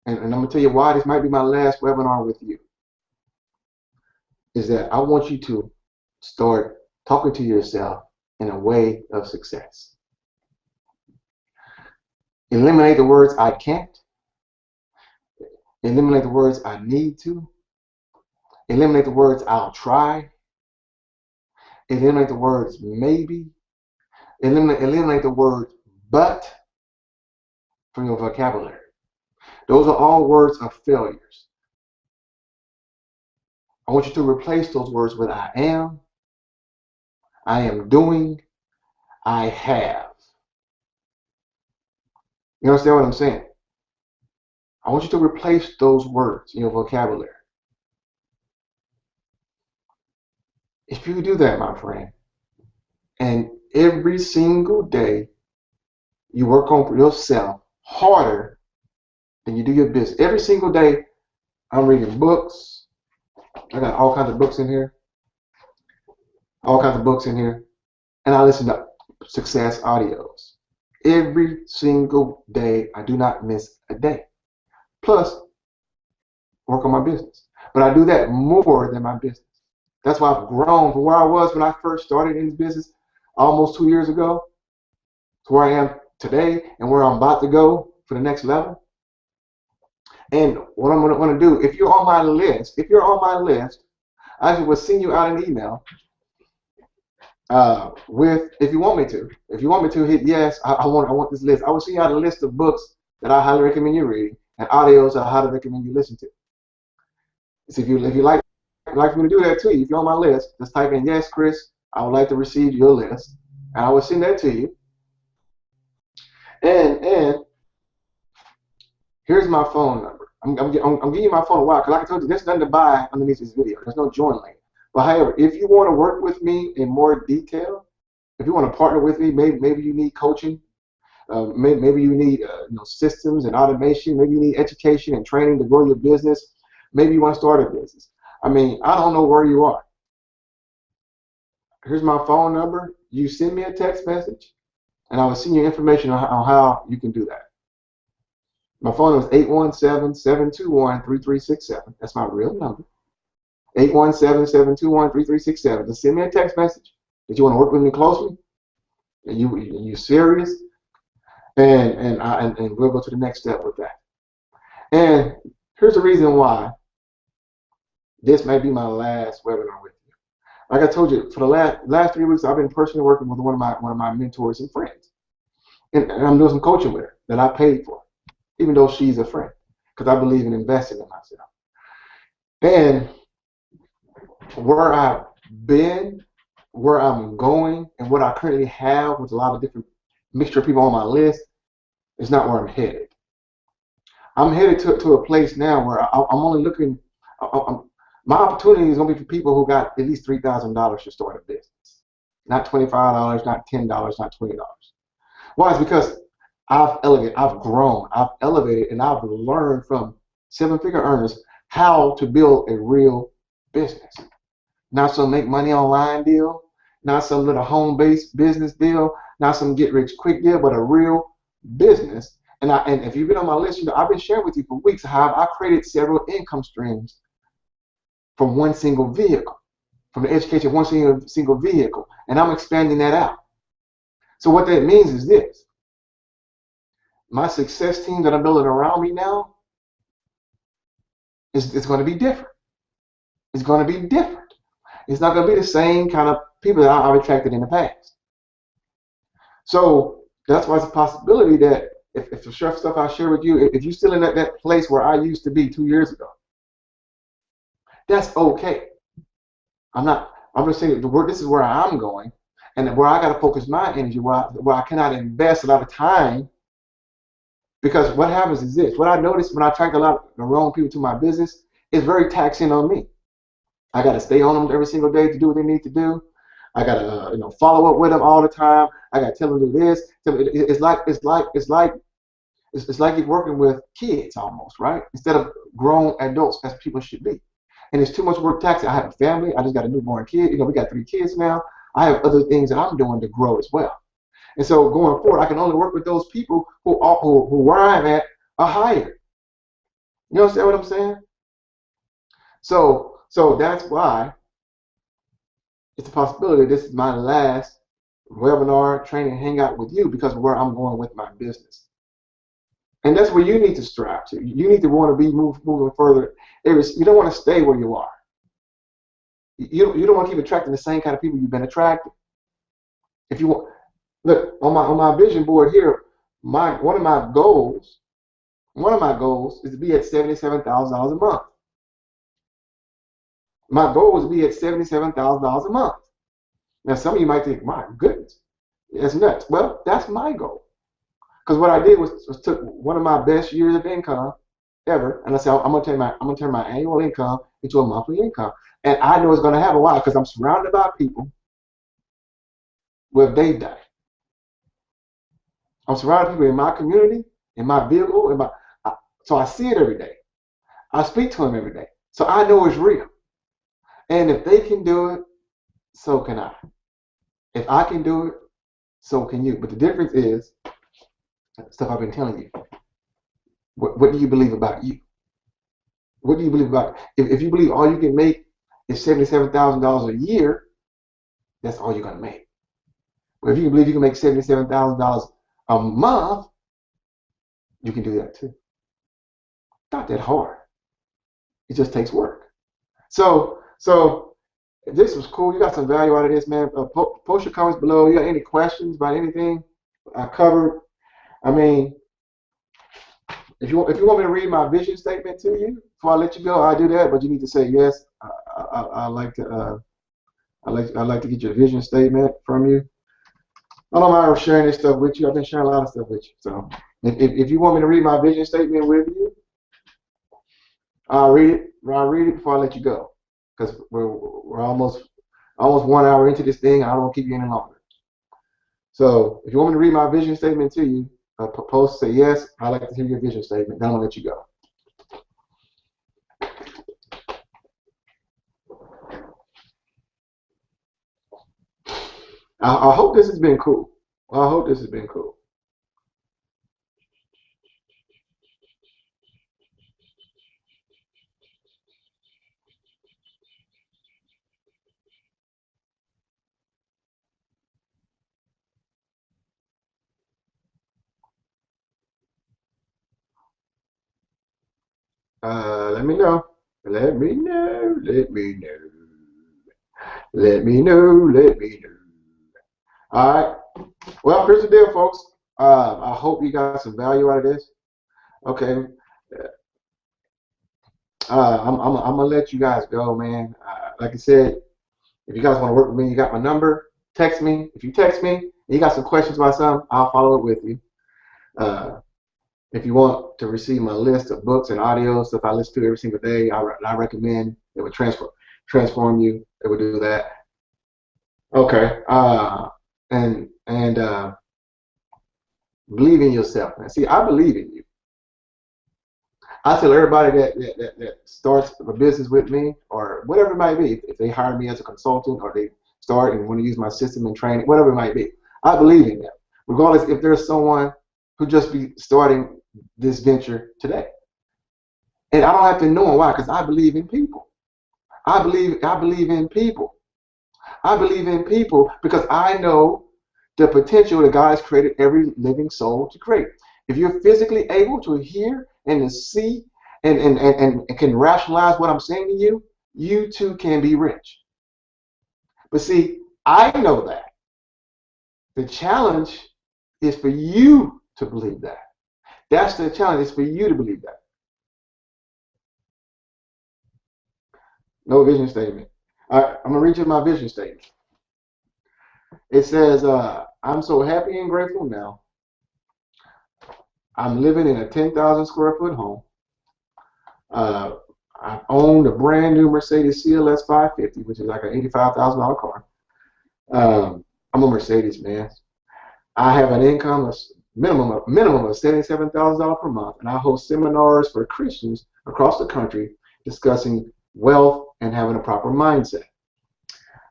and I'm going to tell you why this might be my last webinar with you, is that I want you to start talking to yourself in a way of success. Eliminate the words I can't. Eliminate the words I need to. Eliminate the words I'll try. Eliminate the words maybe. Eliminate the word but from your vocabulary. Those are all words of failures. I want you to replace those words with I am doing, I have. You understand what I'm saying? I want you to replace those words in your vocabulary. If you do that, my friend, and every single day you work on yourself harder than you do your business. Every single day I'm reading books. I got all kinds of books in here. All kinds of books in here. And I listen to success audios. Every single day, I do not miss a day. Plus, work on my business. But I do that more than my business. That's why I've grown from where I was when I first started in this business almost 2 years ago to where I am today and where I'm about to go for the next level. And what I'm going to do, if you're on my list, I will send you out an email with, if you want me to, hit yes. I want this list. I will send you out a list of books that I highly recommend you reading and audios that I highly recommend you listen to. So if you like for me to do that to you, if you're on my list, just type in yes, Chris. I would like to receive your list, and I will send that to you. And here's my phone number. I'm giving you my phone a while because, like I told you, there's nothing to buy underneath this video. There's no join link. But however, if you want to work with me in more detail, if you want to partner with me, maybe you need coaching, maybe you need systems and automation, maybe you need education and training to grow your business, maybe you want to start a business. I mean, I don't know where you are. Here's my phone number. You send me a text message, and I will send you information on how you can do that. My phone is 817-721-3367. That's my real number. 817-721-3367. Just send me a text message that you want to work with me closely, and you're serious, and we'll go to the next step with that. And here's the reason why this may be my last webinar with you. Like I told you, for the last 3 weeks, I've been personally working with one of my mentors and friends, and I'm doing some coaching with her that I paid for, even though she's a friend, because I believe in investing in myself. And where I've been, where I'm going, and what I currently have with a lot of different mixture of people on my list is not where I'm headed. I'm headed to a place now where I'm only looking. My opportunity is going to be for people who got at least $3,000 to start a business, not $25, not $10, not $20. Why? It's because I've grown, I've elevated, and I've learned from seven-figure earners how to build a real business. Not some make money online deal, not some little home-based business deal, not some get-rich-quick deal, but a real business. And if you've been on my list, I've been sharing with you for weeks how I created several income streams from one single vehicle, from the education of one single vehicle, and I'm expanding that out. So what that means is this. My success team that I'm building around me now is going to be different. It's going to be different. It's not going to be the same kind of people that I've attracted in the past. So that's why it's a possibility that if the stuff I share with you, if you're still in that place where I used to be 2 years ago, that's okay. I'm just saying this is where I'm going, and where I got to focus my energy, where I cannot invest a lot of time. Because what happens is this. What I noticed when I attract a lot of the wrong people to my business, it's very taxing on me. I got to stay on them every single day to do what they need to do. I got to follow up with them all the time. I got to tell them to do this. It's like you're working with kids almost, right? Instead of grown adults as people should be. And it's too much work taxing. I have a family. I just got a newborn kid. We got 3 kids now. I have other things that I'm doing to grow as well. And so going forward, I can only work with those people who where I'm at are higher. You understand what I'm saying? So that's why it's a possibility this is my last webinar, training, hangout with you, because of where I'm going with my business. And that's where you need to strive to. You need to want to be moving further. You don't want to stay where you are. You don't want to keep attracting the same kind of people you've been attracting. If you want, look on my vision board here. One of my goals is to be at $77,000 a month. My goal is to be at $77,000 a month. Now, some of you might think, my goodness, that's nuts. Well, that's my goal. Because what I did was took one of my best years of income ever, and I say I'm gonna turn my annual income into a monthly income, and I know it's gonna happen. Why? Because I'm surrounded by people where they die. I'm surrounded by people in my community, in my vehicle, so I see it every day. I speak to them every day, so I know it's real. And if they can do it, so can I. If I can do it, so can you. But the difference is stuff I've been telling you. What do you believe about you? What do you believe about? If you believe all you can make is $77,000 a year, that's all you're gonna make. But if you believe you can make $77,000 a month, you can do that too. Not that hard. It just takes work. So this was cool. You got some value out of this, man. Post your comments below. You got any questions about anything I covered? I mean, if you want me to read my vision statement to you before I let you go, I'll do that. But you need to say yes. I like to I like to get your vision statement from you. I don't mind sharing this stuff with you. I've been sharing a lot of stuff with you. So if you want me to read my vision statement with you, I'll read it. I'll read it before I let you go, because we're almost 1 hour into this thing. I don't want to keep you any longer. So if you want me to read my vision statement to you, post say yes. I'd like to hear your vision statement. Then I'm gonna let you go. I hope this has been cool. I hope this has been cool. Let me know. Let me know. Let me know. Let me know. Let me know. All right. Well, here's the deal, folks. I hope you got some value out of this. Okay. I'm gonna let you guys go, man. Like I said, if you guys want to work with me, you got my number. Text me. If you text me and you got some questions about something, I'll follow up with you. Uh, if you want to receive my list of books and audios, stuff I listen to every single day, I recommend it would transform you. It would do that. Okay. And believe in yourself. And see, I believe in you. I tell everybody that starts a business with me or whatever it might be, if they hire me as a consultant or they start and want to use my system and training, whatever it might be, I believe in them. Regardless if there's someone who just be starting this venture today. And I don't have to know why, because I believe in people. I believe in people. I believe in people because I know the potential that God has created every living soul to create. If you're physically able to hear and to see and can rationalize what I'm saying to you, you too can be rich. But see, I know that. The challenge is for you to believe that. That's the challenge, is for you to believe that. No vision statement. All right, I'm going to read you my vision statement. It says, I'm so happy and grateful now. I'm living in a 10,000 square foot home. I own a brand new Mercedes CLS 550, which is like an $85,000 car. I'm a Mercedes man. I have an income of minimum of $77,000 per month, and I host seminars for Christians across the country discussing wealth and having a proper mindset.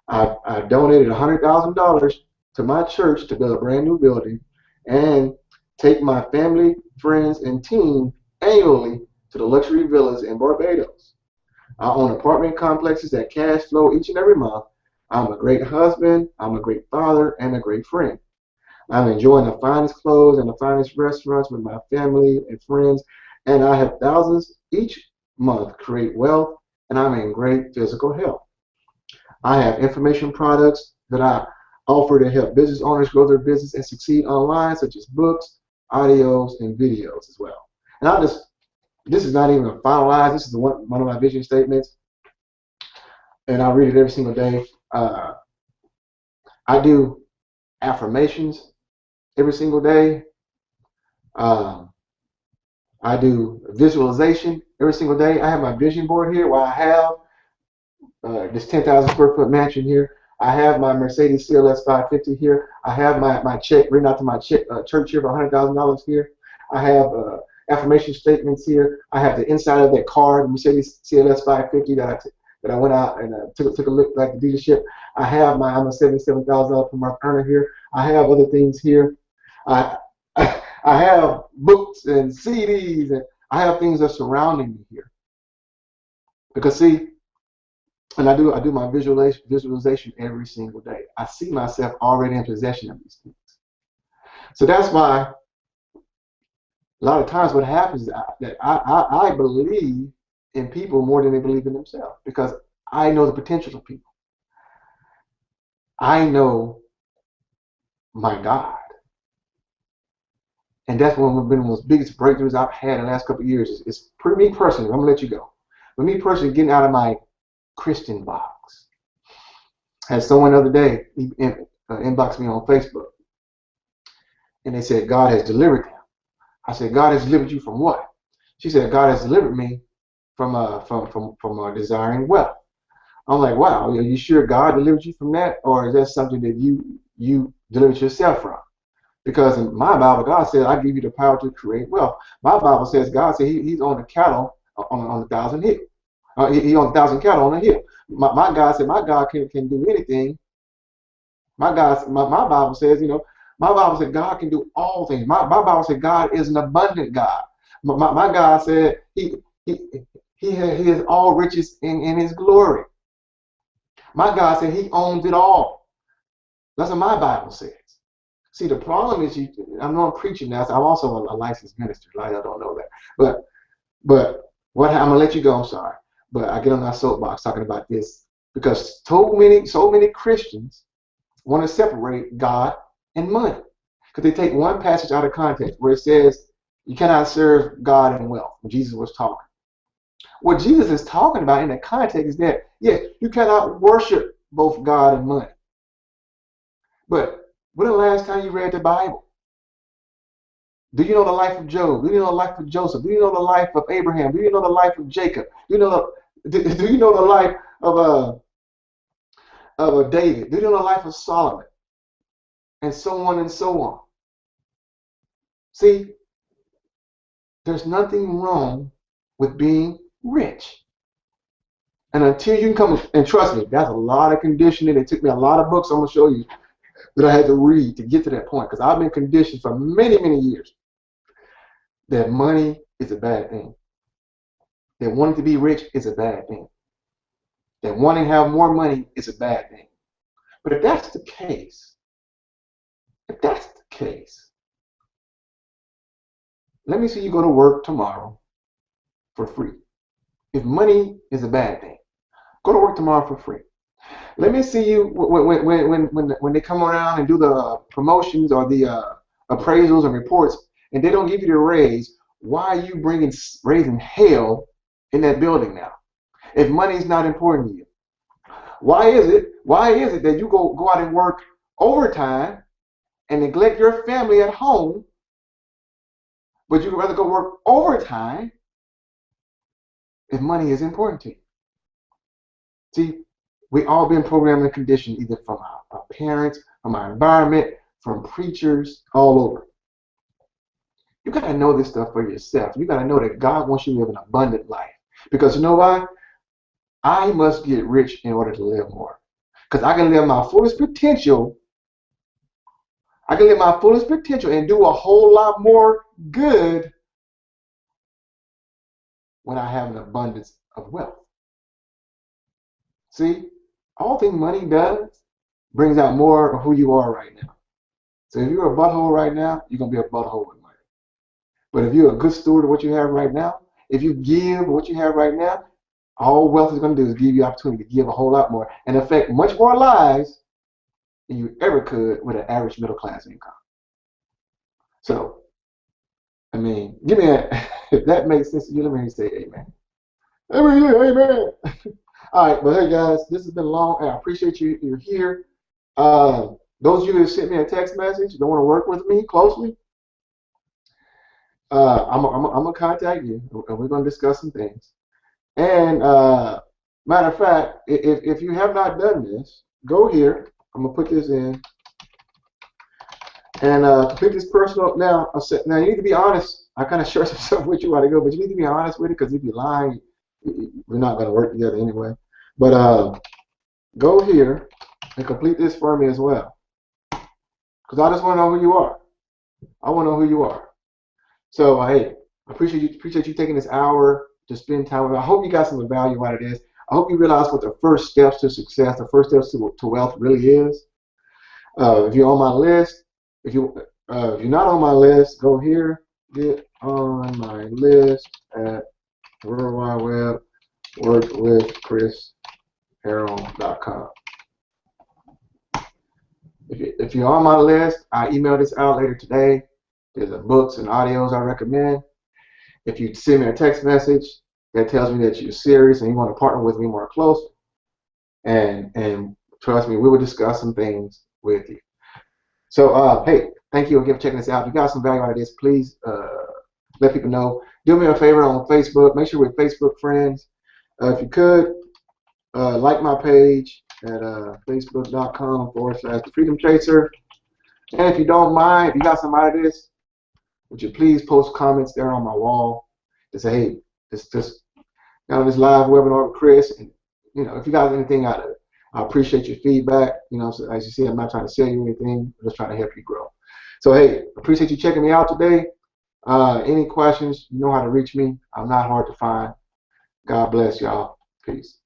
I donated $100,000 to my church to build a brand new building and take my family, friends, and team annually to the luxury villas in Barbados. I own apartment complexes that cash flow each and every month. I'm a great husband, I'm a great father, and a great friend. I'm enjoying the finest clothes and the finest restaurants with my family and friends, and I have thousands each month create wealth, and I'm in great physical health. I have information products that I offer to help business owners grow their business and succeed online, such as books, audios, and videos as well. And this is not even finalized. This is one of my vision statements, and I read it every single day. I do affirmations every single day. I do visualization every single day. I have my vision board here where I have this 10,000 square foot mansion here. I have my Mercedes CLS 550 here. I have my check written out to my church here for $100,000 here. I have affirmation statements here. I have the inside of that car, the Mercedes CLS 550 that I went out and took a look at the dealership. I'm a $77,000 per month earner here. I have other things here. I I have books and CDs, and I have things that are surrounding me here. Because see, and I do my visualization every single day. I see myself already in possession of these things. So that's why a lot of times what happens is that I believe in people more than they believe in themselves, because I know the potential of people. I know my God. And that's one of the most biggest breakthroughs I've had in the last couple of years. It's for me personally, I'm going to let you go. For me personally, getting out of my Christian box. I had someone the other day inbox me on Facebook, and they said, God has delivered them. I said, God has delivered you from what? She said, God has delivered me from desiring wealth. I'm like, wow, are you sure God delivered you from that? Or is that something that you delivered yourself from? Because in my Bible, God said, I give you the power to create wealth. My Bible says, God said he's on the cattle on a thousand hill. He on 1,000 cattle on a hill. My God said, my God can do anything. My Bible says, my Bible said God can do all things. My Bible said God is an abundant God. My God said he has all riches in his glory. My God said he owns it all. That's what my Bible says. See, the problem is I know I'm preaching now, so I'm also a licensed minister. A lot of y'all don't know that. But I'm gonna let you go, I'm sorry. But I get on my soapbox talking about this because so many Christians want to separate God and money. Because they take one passage out of context where it says you cannot serve God and wealth, when Jesus was talking. What Jesus is talking about in the context is that, yes, you cannot worship both God and money. But when the last time you read the Bible? Do you know the life of Job? Do you know the life of Joseph? Do you know the life of Abraham? Do you know the life of Jacob? Do you know the life of David? Do you know the life of Solomon? And so on and so on. See, there's nothing wrong with being rich. And until you can come, and trust me, that's a lot of conditioning. It took me a lot of books I'm going to show you that I had to read to get to that point, because I've been conditioned for many, many years that money is a bad thing. That wanting to be rich is a bad thing. That wanting to have more money is a bad thing. But if that's the case, let me see you go to work tomorrow for free. If money is a bad thing, go to work tomorrow for free. Let me see you when they come around and do the promotions or the appraisals and reports, and they don't give you the raise. Why are you raising hell in that building now? If money is not important to you, why is it that you go out and work overtime and neglect your family at home, but you'd rather go work overtime if money is important to you? See, we all been programmed and conditioned either from our parents, from our environment, from preachers, all over. You got to know this stuff for yourself. You got to know that God wants you to live an abundant life. Because you know why? I must get rich in order to live more. Because I can live my fullest potential. I can live my fullest potential and do a whole lot more good when I have an abundance of wealth. See, all thing money does brings out more of who you are right now. So if you're a butthole right now, you're going to be a butthole with money. But if you're a good steward of what you have right now, if you give what you have right now, all wealth is going to do is give you opportunity to give a whole lot more and affect much more lives than you ever could with an average middle class income. So, I mean, give me a, if that makes sense to you, let me say amen. Amen. All right, but hey guys, this has been long. I appreciate you're here. Those of you who sent me a text message, don't want to work with me closely, I'm gonna contact you, and we're gonna discuss some things. And matter of fact, if you have not done this, go here. I'm gonna put this in and complete this personal. Now, now you need to be honest. I kind of share some stuff with you while to go, but you need to be honest with it because if you're lying, we're not gonna work together anyway. But go here and complete this for me as well, because I just want to know who you are. I want to know who you are. So hey, I appreciate you taking this hour to spend time with me. I hope you got some value out of this. I hope you realize what the first steps to success, the first steps to wealth really is. If you're on my list, if you're not on my list, go here, get on my list at World Wide Web, workwithchrisherald.com. If you're on my list, I email this out later today. There's books and audios I recommend. If you send me a text message that tells me that you're serious and you want to partner with me more closely, and trust me, we will discuss some things with you. So, hey, thank you again for checking this out. If you got some value out of this, please let people know. Do me a favor on Facebook. Make sure we're Facebook friends. If you could, like my page at facebook.com/The Freedom Chaser. And if you don't mind, if you got some out of this, would you please post comments there on my wall to say, hey, this this live webinar with Chris, and if you got anything out of it, I appreciate your feedback. So as you see, I'm not trying to sell you anything. I'm just trying to help you grow. So hey, appreciate you checking me out today. Any questions, you know how to reach me. I'm not hard to find. God bless y'all. Peace.